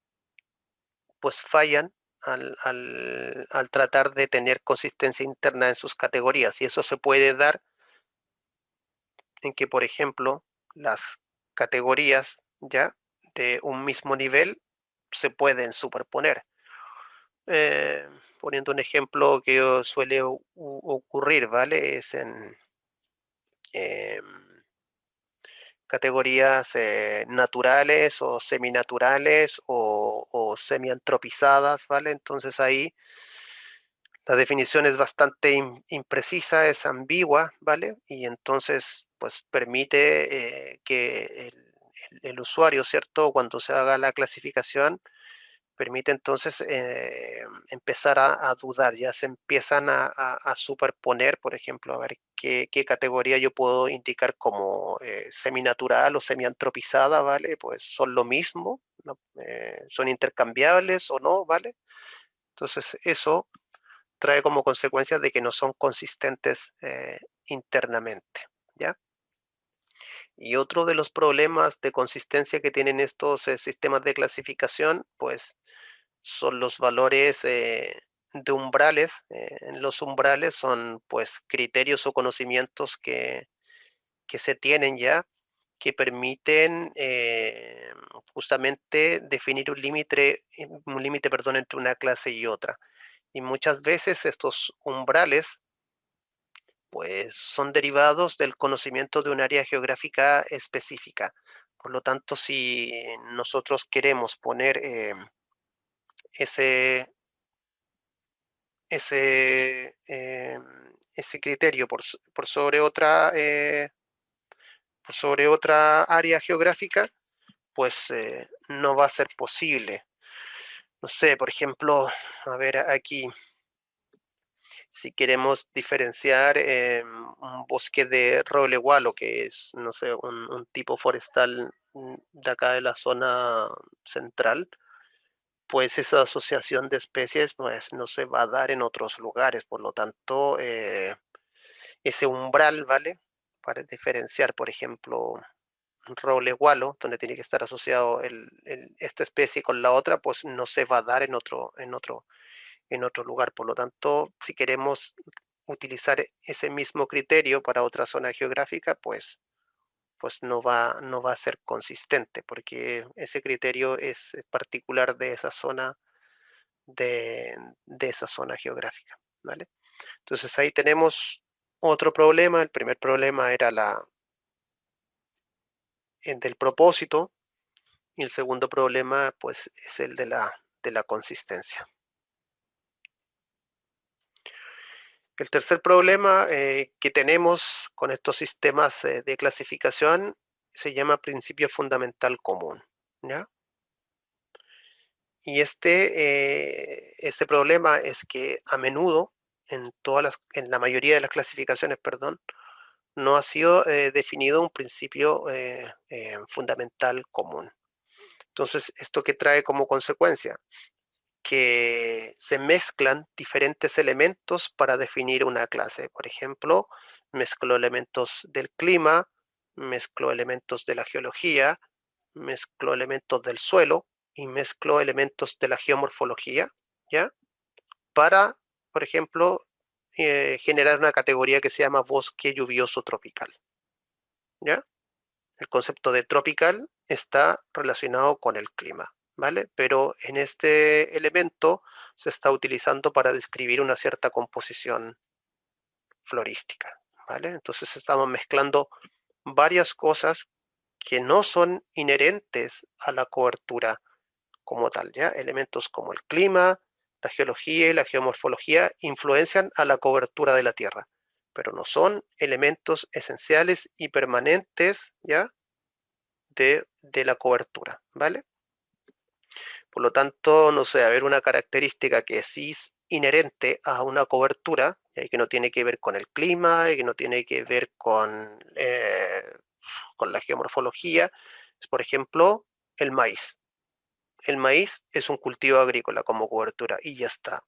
pues fallan al tratar de tener consistencia interna en sus categorías. Y eso se puede dar en que, por ejemplo, las categorías, ¿ya? De un mismo nivel se pueden superponer. Eh, Poniendo un ejemplo que suele ocurrir, ¿vale? Es en em, categorías naturales o seminaturales o semiantropizadas, ¿vale? Entonces ahí la definición es bastante imprecisa, es ambigua, ¿vale? Y entonces pues permite que el usuario, ¿cierto? Cuando se haga la clasificación, permite entonces empezar a dudar, ya se empiezan a superponer, por ejemplo, a ver qué categoría yo puedo indicar como seminatural o semiantropizada, ¿vale? Pues son lo mismo, ¿no? Son intercambiables o no, ¿vale? Entonces eso trae como consecuencia de que no son consistentes internamente, ¿ya? Y otro de los problemas de consistencia que tienen estos sistemas de clasificación, pues son los valores de umbrales. Los umbrales son pues criterios o conocimientos que se tienen ya, que permiten justamente definir un límite, perdón, entre una clase y otra. Y muchas veces estos umbrales pues son derivados del conocimiento de un área geográfica específica. Por lo tanto, si nosotros queremos poner ese, ese criterio por sobre otra área geográfica, pues no va a ser posible. No sé, por ejemplo, a ver aquí, si queremos diferenciar un bosque de roble gualo, que es, no sé, un tipo forestal de acá de la zona central, pues esa asociación de especies pues, no se va a dar en otros lugares. Por lo tanto, ese umbral, ¿vale? Para diferenciar, por ejemplo, un roble gualo, donde tiene que estar asociado esta especie con la otra, pues no se va a dar en otro lugar. Por lo tanto, si queremos utilizar ese mismo criterio para otra zona geográfica, pues no va a ser consistente, porque ese criterio es particular de esa zona, de, de esa zona geográfica, ¿vale? Entonces ahí tenemos otro problema. El primer problema era el del propósito, y el segundo problema, pues, es el de la consistencia. El tercer problema que tenemos con estos sistemas de clasificación se llama principio fundamental común, ¿ya? Y este problema es que a menudo, en la mayoría de las clasificaciones, perdón, no ha sido definido un principio fundamental común. Entonces, ¿esto qué trae como consecuencia? Que se mezclan diferentes elementos para definir una clase. Por ejemplo, mezclo elementos del clima, mezclo elementos de la geología, mezclo elementos del suelo y mezclo elementos de la geomorfología, ¿ya? Para, por ejemplo, generar una categoría que se llama bosque lluvioso tropical, ¿ya? El concepto de tropical está relacionado con el clima, ¿vale? Pero en este elemento se está utilizando para describir una cierta composición florística, ¿vale? Entonces estamos mezclando varias cosas que no son inherentes a la cobertura como tal, ¿ya? Elementos como el clima, la geología y la geomorfología influencian a la cobertura de la Tierra, pero no son elementos esenciales y permanentes, ¿ya? De la cobertura, ¿vale? Por lo tanto, no sé, haber una característica que sí es inherente a una cobertura, y que no tiene que ver con el clima, y que no tiene que ver con la geomorfología, es por ejemplo el maíz. El maíz es un cultivo agrícola como cobertura y ya está,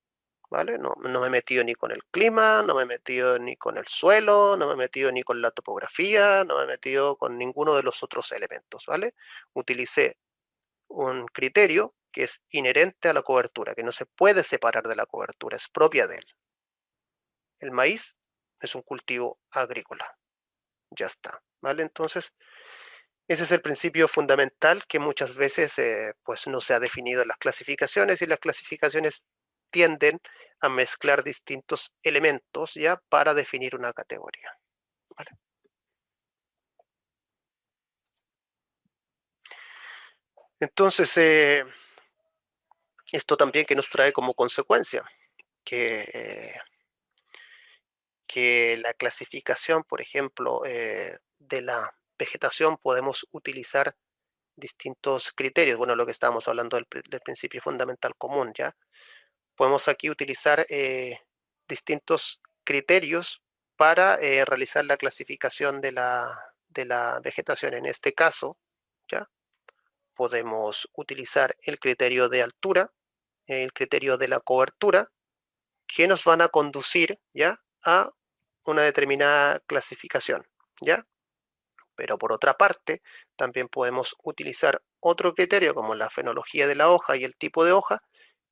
¿vale? No me he metido ni con el clima, no me he metido ni con el suelo, no me he metido ni con la topografía, no me he metido con ninguno de los otros elementos, ¿vale? Utilicé un criterio que es inherente a la cobertura, que no se puede separar de la cobertura, es propia de él. El maíz es un cultivo agrícola, ya está, ¿vale? Entonces, ese es el principio fundamental que muchas veces pues no se ha definido en las clasificaciones, y las clasificaciones tienden a mezclar distintos elementos ya para definir una categoría, ¿vale? Entonces, esto también que nos trae como consecuencia que que la clasificación, por ejemplo, de la vegetación, podemos utilizar distintos criterios. Bueno, lo que estábamos hablando del principio fundamental común, ¿ya? Podemos aquí utilizar distintos criterios para realizar la clasificación de la vegetación. En este caso, ¿ya? Podemos utilizar el criterio de altura, el criterio de la cobertura, que nos van a conducir, ¿ya? A una determinada clasificación, ¿ya? Pero por otra parte, también podemos utilizar otro criterio como la fenología de la hoja y el tipo de hoja,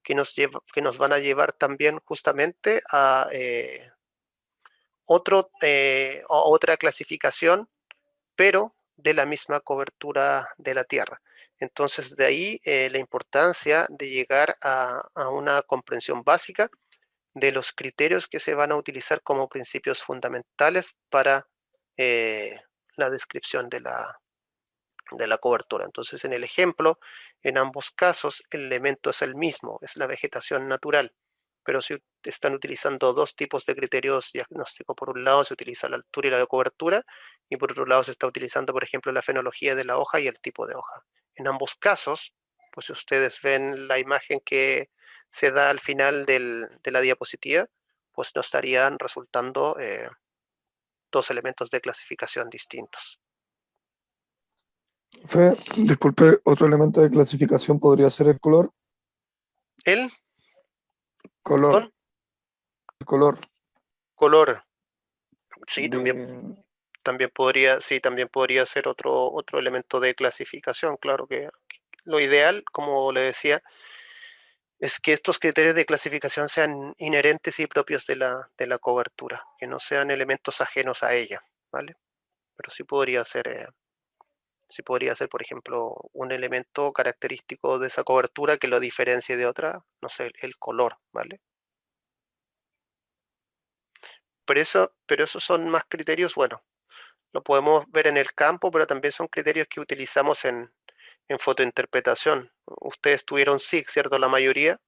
que nos van a llevar también justamente a otra clasificación, pero de la misma cobertura de la Tierra. Entonces, de ahí la importancia de llegar a una comprensión básica de los criterios que se van a utilizar como principios fundamentales para la descripción de la cobertura. Entonces, en el ejemplo, en ambos casos, el elemento es el mismo, es la vegetación natural, pero si están utilizando dos tipos de criterios diagnósticos, por un lado se utiliza la altura y la cobertura, y por otro lado se está utilizando, por ejemplo, la fenología de la hoja y el tipo de hoja. En ambos casos, pues si ustedes ven la imagen que se da al final de la diapositiva, pues nos estarían resultando dos elementos de clasificación distintos. Fe, disculpe, otro elemento de clasificación podría ser el color. El Color, perdón, el color color, sí, de... también podría ser otro elemento de clasificación. Claro que lo ideal, como le decía, es que estos criterios de clasificación sean inherentes y propios de la cobertura, que no sean elementos ajenos a ella, ¿vale? Pero sí podría ser, por ejemplo, un elemento característico de esa cobertura que lo diferencie de otra, no sé, el color, ¿vale? Pero esos son más criterios, bueno, lo podemos ver en el campo, pero también son criterios que utilizamos en fotointerpretación. Ustedes tuvieron SIG, ¿cierto? La mayoría.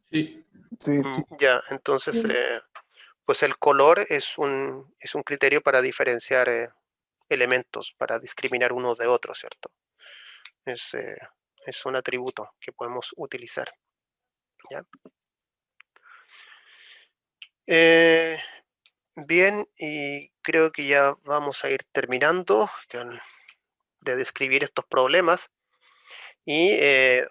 Sí, Sí, Ya, entonces, Sí. pues el color es un criterio para diferenciar elementos, para discriminar uno de otro, ¿cierto? Es, eh, es un atributo que podemos utilizar. ¿Ya? Eh, bien, y creo que ya vamos a ir terminando de describir estos problemas. Y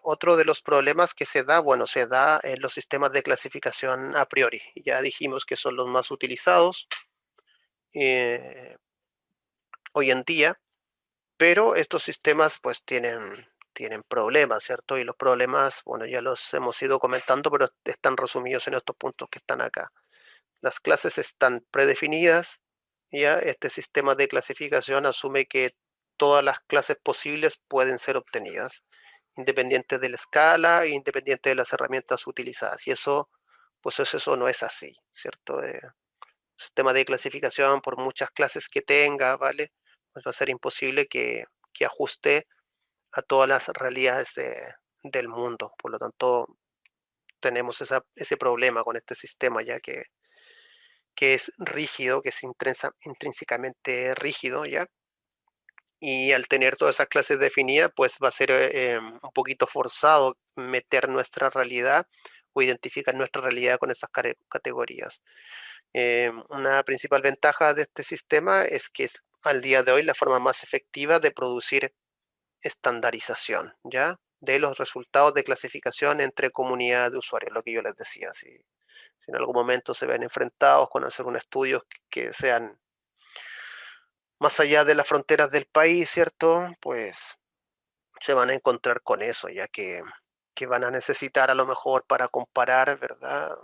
otro de los problemas que se da, bueno, se da en los sistemas de clasificación a priori. Ya dijimos que son los más utilizados eh, hoy en día, pero estos sistemas pues tienen problemas, ¿cierto? Y los problemas, bueno, ya los hemos ido comentando, pero están resumidos en estos puntos que están acá. Las clases están predefinidas, ya este sistema de clasificación asume que todas las clases posibles pueden ser obtenidas, independiente de la escala e independiente de las herramientas utilizadas. Y eso, pues eso no es así, ¿cierto? Sistema de clasificación, por muchas clases que tenga, ¿vale? Pues va a ser imposible que ajuste a todas las realidades del mundo. Por lo tanto, tenemos ese problema con este sistema, ya que es rígido, que es intrínsecamente rígido, ¿ya? Y al tener todas esas clases definidas, pues va a ser un poquito forzado meter nuestra realidad o identificar nuestra realidad con esas categorías. Una principal ventaja de este sistema es que es al día de hoy la forma más efectiva de producir estandarización, ¿ya? De los resultados de clasificación entre comunidades de usuarios, lo que yo les decía. Si en algún momento se ven enfrentados con hacer un estudio que sean más allá de las fronteras del país, ¿cierto? Pues se van a encontrar con eso, ya que van a necesitar a lo mejor para comparar, ¿verdad?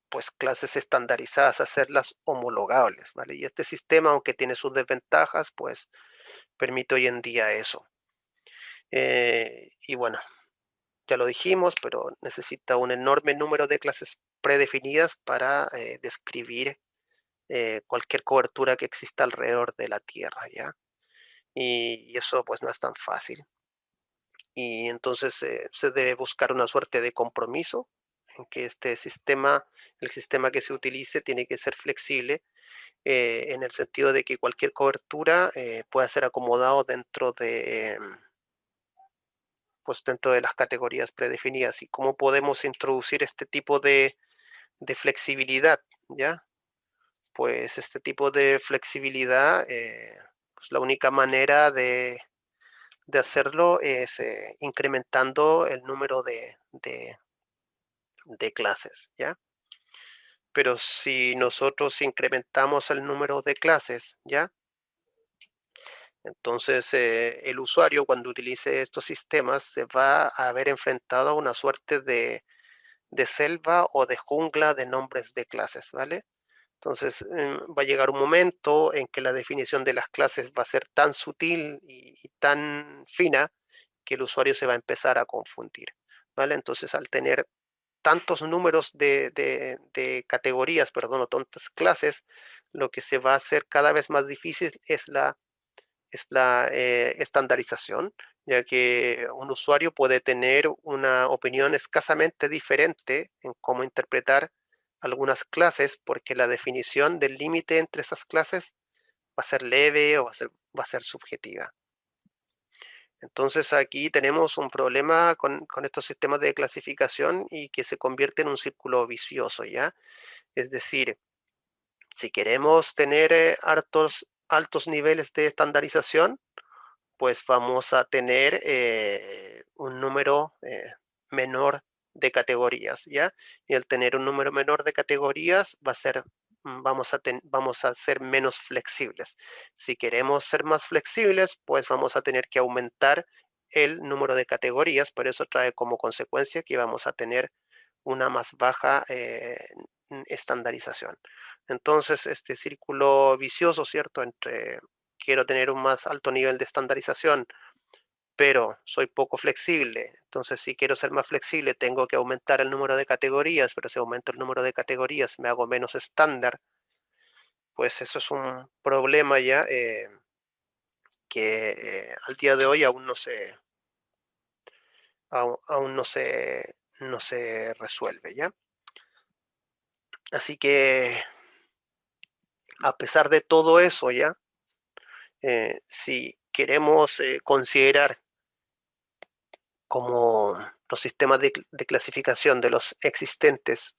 Pues clases estandarizadas, hacerlas homologables, ¿vale? Y este sistema, aunque tiene sus desventajas, pues permite hoy en día eso. Y bueno, ya lo dijimos, pero necesita un enorme número de clases predefinidas para describir cualquier cobertura que exista alrededor de la Tierra, ¿ya? Y eso pues no es tan fácil. Y entonces se debe buscar una suerte de compromiso en que el sistema que se utilice tiene que ser flexible en el sentido de que cualquier cobertura pueda ser acomodado pues dentro de las categorías predefinidas. ¿Y cómo podemos introducir este tipo de flexibilidad? ¿Ya? Pues este tipo de flexibilidad, pues la única manera de hacerlo es incrementando el número de clases, ¿ya? Pero si nosotros incrementamos el número de clases, ¿ya? Entonces el usuario cuando utilice estos sistemas se va a ver enfrentado a una suerte de selva o de jungla de nombres de clases, ¿vale? Entonces va a llegar un momento en que la definición de las clases va a ser tan sutil y tan fina que el usuario se va a empezar a confundir, ¿vale? Entonces al tener tantos números de categorías, perdón, o tantas clases, lo que se va a hacer cada vez más difícil es la estandarización, ya que un usuario puede tener una opinión escasamente diferente en cómo interpretar algunas clases porque la definición del límite entre esas clases va a ser leve o va a ser subjetiva. Entonces aquí tenemos un problema con estos sistemas de clasificación y que se convierte en un círculo vicioso, ¿ya? Es decir, si queremos tener altos niveles de estandarización, pues vamos a tener un número menor de categorías, ¿ya? Y al tener un número menor de categorías va a ser, vamos a ser menos flexibles. Si queremos ser más flexibles, pues vamos a tener que aumentar el número de categorías, pero eso trae como consecuencia que vamos a tener una más baja estandarización. Entonces, este círculo vicioso, ¿cierto? Entre quiero tener un más alto nivel de estandarización, pero soy poco flexible. Entonces, si quiero ser más flexible, tengo que aumentar el número de categorías, pero si aumento el número de categorías, me hago menos estándar. Pues eso es un problema ya que al día de hoy aún no se resuelve, ¿ya? Así que, a pesar de todo eso, ¿ya? Si queremos considerar como los sistemas de clasificación de los existentes,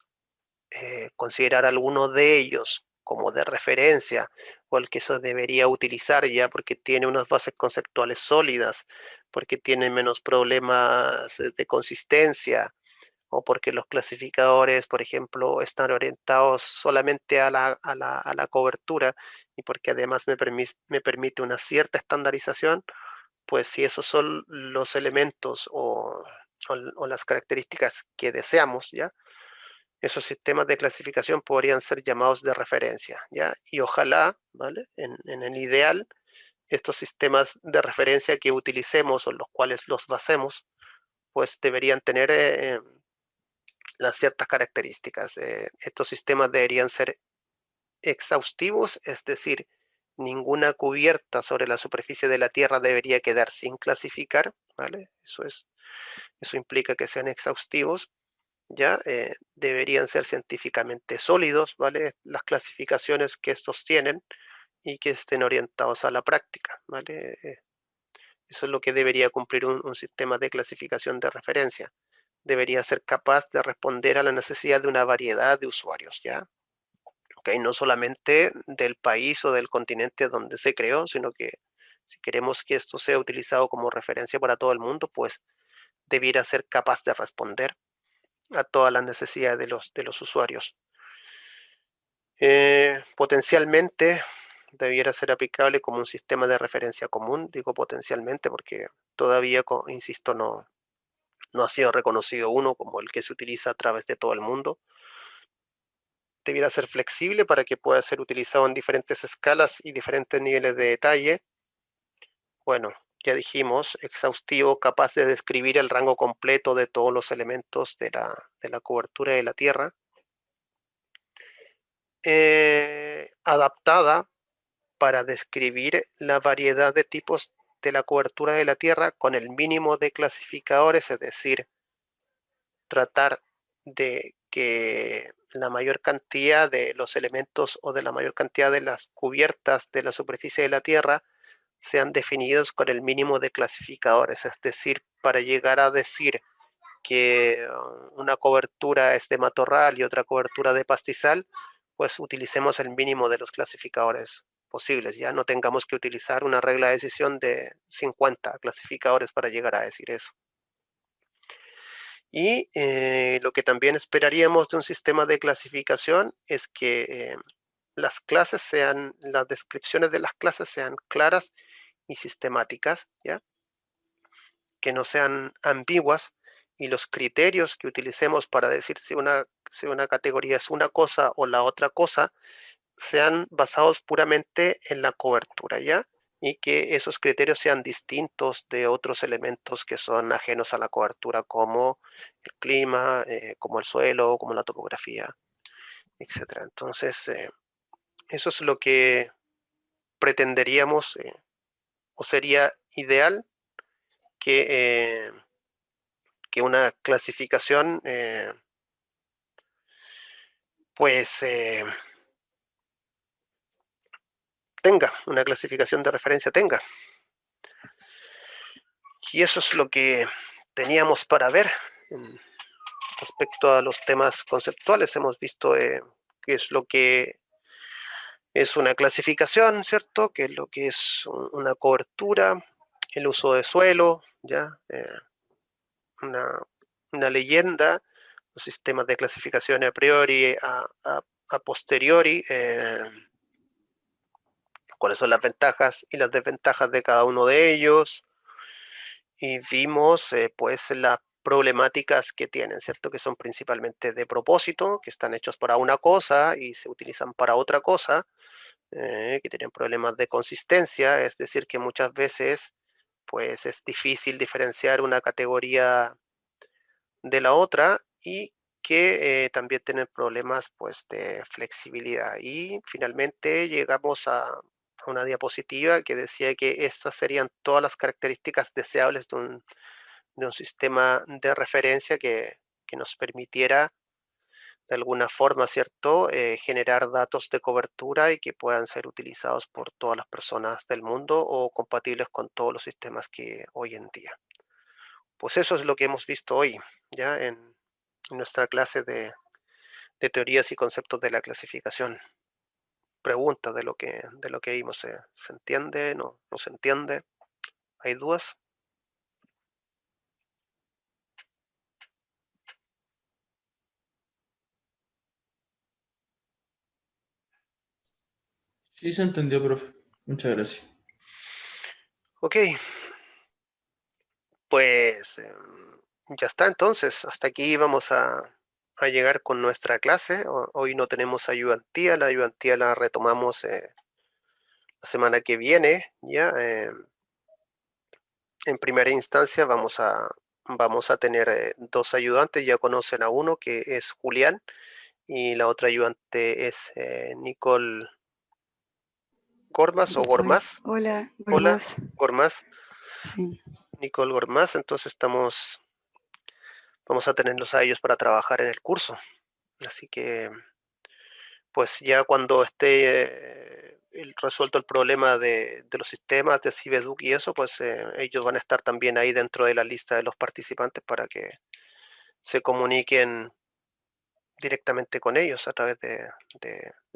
considerar alguno de ellos como de referencia o el que se debería utilizar ya porque tiene unas bases conceptuales sólidas, porque tiene menos problemas de consistencia o porque los clasificadores, por ejemplo, están orientados solamente a la cobertura y porque además me permite una cierta estandarización, pues si esos son los elementos o las características que deseamos, ¿ya? Esos sistemas de clasificación podrían ser llamados de referencia, ¿ya? Y ojalá, ¿vale? En el ideal, estos sistemas de referencia que utilicemos o los cuales los basemos, pues deberían tener las ciertas características. Estos sistemas deberían ser exhaustivos, es decir, ninguna cubierta sobre la superficie de la Tierra debería quedar sin clasificar, ¿vale? Eso implica que sean exhaustivos, ¿ya? Deberían ser científicamente sólidos, ¿vale? Las clasificaciones que estos tienen y que estén orientados a la práctica, ¿vale? Eso es lo que debería cumplir un sistema de clasificación de referencia. Debería ser capaz de responder a la necesidad de una variedad de usuarios, ¿ya? ¿Ok? No solamente del país o del continente donde se creó, sino que si queremos que esto sea utilizado como referencia para todo el mundo, pues debiera ser capaz de responder a todas las necesidades de los usuarios. Potencialmente debiera ser aplicable como un sistema de referencia común, digo potencialmente porque todavía, insisto, no ha sido reconocido uno como el que se utiliza a través de todo el mundo. Debiera ser flexible para que pueda ser utilizado en diferentes escalas y diferentes niveles de detalle. Bueno, ya dijimos, exhaustivo, capaz de describir el rango completo de todos los elementos de la cobertura de la Tierra. Adaptada para describir la variedad de tipos de la cobertura de la Tierra con el mínimo de clasificadores, es decir, tratar de que la mayor cantidad de los elementos o de la mayor cantidad de las cubiertas de la superficie de la Tierra sean definidos con el mínimo de clasificadores, es decir, para llegar a decir que una cobertura es de matorral y otra cobertura de pastizal, pues utilicemos el mínimo de los clasificadores posibles, ya no tengamos que utilizar una regla de decisión de 50 clasificadores para llegar a decir eso. Y lo que también esperaríamos de un sistema de clasificación es que las descripciones de las clases sean claras y sistemáticas, ¿ya? Que no sean ambiguas, y los criterios que utilicemos para decir si una categoría es una cosa o la otra cosa sean basados puramente en la cobertura, ¿ya? Y que esos criterios sean distintos de otros elementos que son ajenos a la cobertura, como el clima, como el suelo, como la topografía, etc. Entonces, eso es lo que pretenderíamos, o sería ideal que una clasificación pues tenga, una clasificación de referencia tenga. Y eso es lo que teníamos para ver. Respecto a los temas conceptuales, hemos visto qué es lo que es una clasificación, ¿cierto? Qué es lo que es una cobertura, el uso de suelo, ¿ya? Una leyenda, los sistemas de clasificación a priori, a posteriori, cuáles son las ventajas y las desventajas de cada uno de ellos, y vimos pues las problemáticas que tienen, ¿cierto? Que son principalmente de propósito, que están hechos para una cosa y se utilizan para otra cosa, que tienen problemas de consistencia, es decir, que muchas veces pues es difícil diferenciar una categoría de la otra, y que también tienen problemas pues de flexibilidad. Y finalmente llegamos a una diapositiva que decía que estas serían todas las características deseables de un sistema de referencia que nos permitiera de alguna forma, ¿cierto?, generar datos de cobertura y que puedan ser utilizados por todas las personas del mundo o compatibles con todos los sistemas que hoy en día. Pues eso es lo que hemos visto hoy, ya en nuestra clase de teorías y conceptos de la clasificación. Preguntas de lo que vimos, ¿se entiende? ¿No se entiende? ¿Hay dudas? Sí, se entendió, profe. Muchas gracias. Ok, pues ya está entonces. Hasta aquí vamos a llegar con nuestra clase. Hoy no tenemos ayudantía, la ayudantía la retomamos la semana que viene, ya. En primera instancia vamos a tener dos ayudantes, ya conocen a uno que es Julián, y la otra ayudante es Nicole Gormas o Gormaz. Hola, Hola, Gormaz. Gormaz, Sí. Nicole Gormaz. Entonces vamos a tenerlos a ellos para trabajar en el curso. Así que, pues ya cuando esté resuelto el problema de los sistemas de Cibeduc y eso, pues ellos van a estar también ahí dentro de la lista de los participantes para que se comuniquen directamente con ellos a través de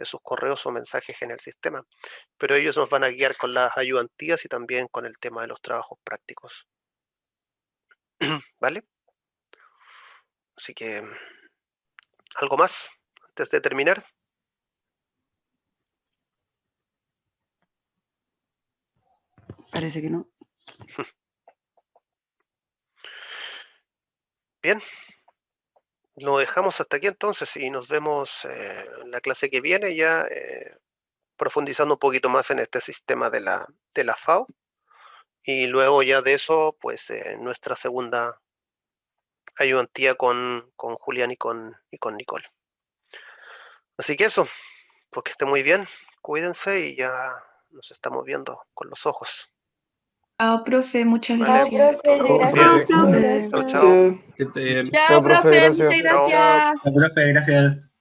sus correos o mensajes en el sistema. Pero ellos nos van a guiar con las ayudantías y también con el tema de los trabajos prácticos. ¿Vale? Así que, ¿algo más antes de terminar? Parece que no. Bien, lo dejamos hasta aquí entonces y nos vemos en la clase que viene, ya profundizando un poquito más en este sistema de la FAO, y luego ya de eso pues nuestra segunda ayudantía con Julián y con Nicole. Así que eso, pues que esté muy bien, cuídense y ya nos estamos viendo con los ojos. Chao, profe, muchas Vale, gracias. todo Gracias. bien. Profe, Chao, chao. Sí. que esté bien. Chao, profe, gracias. Chao. Profe, gracias.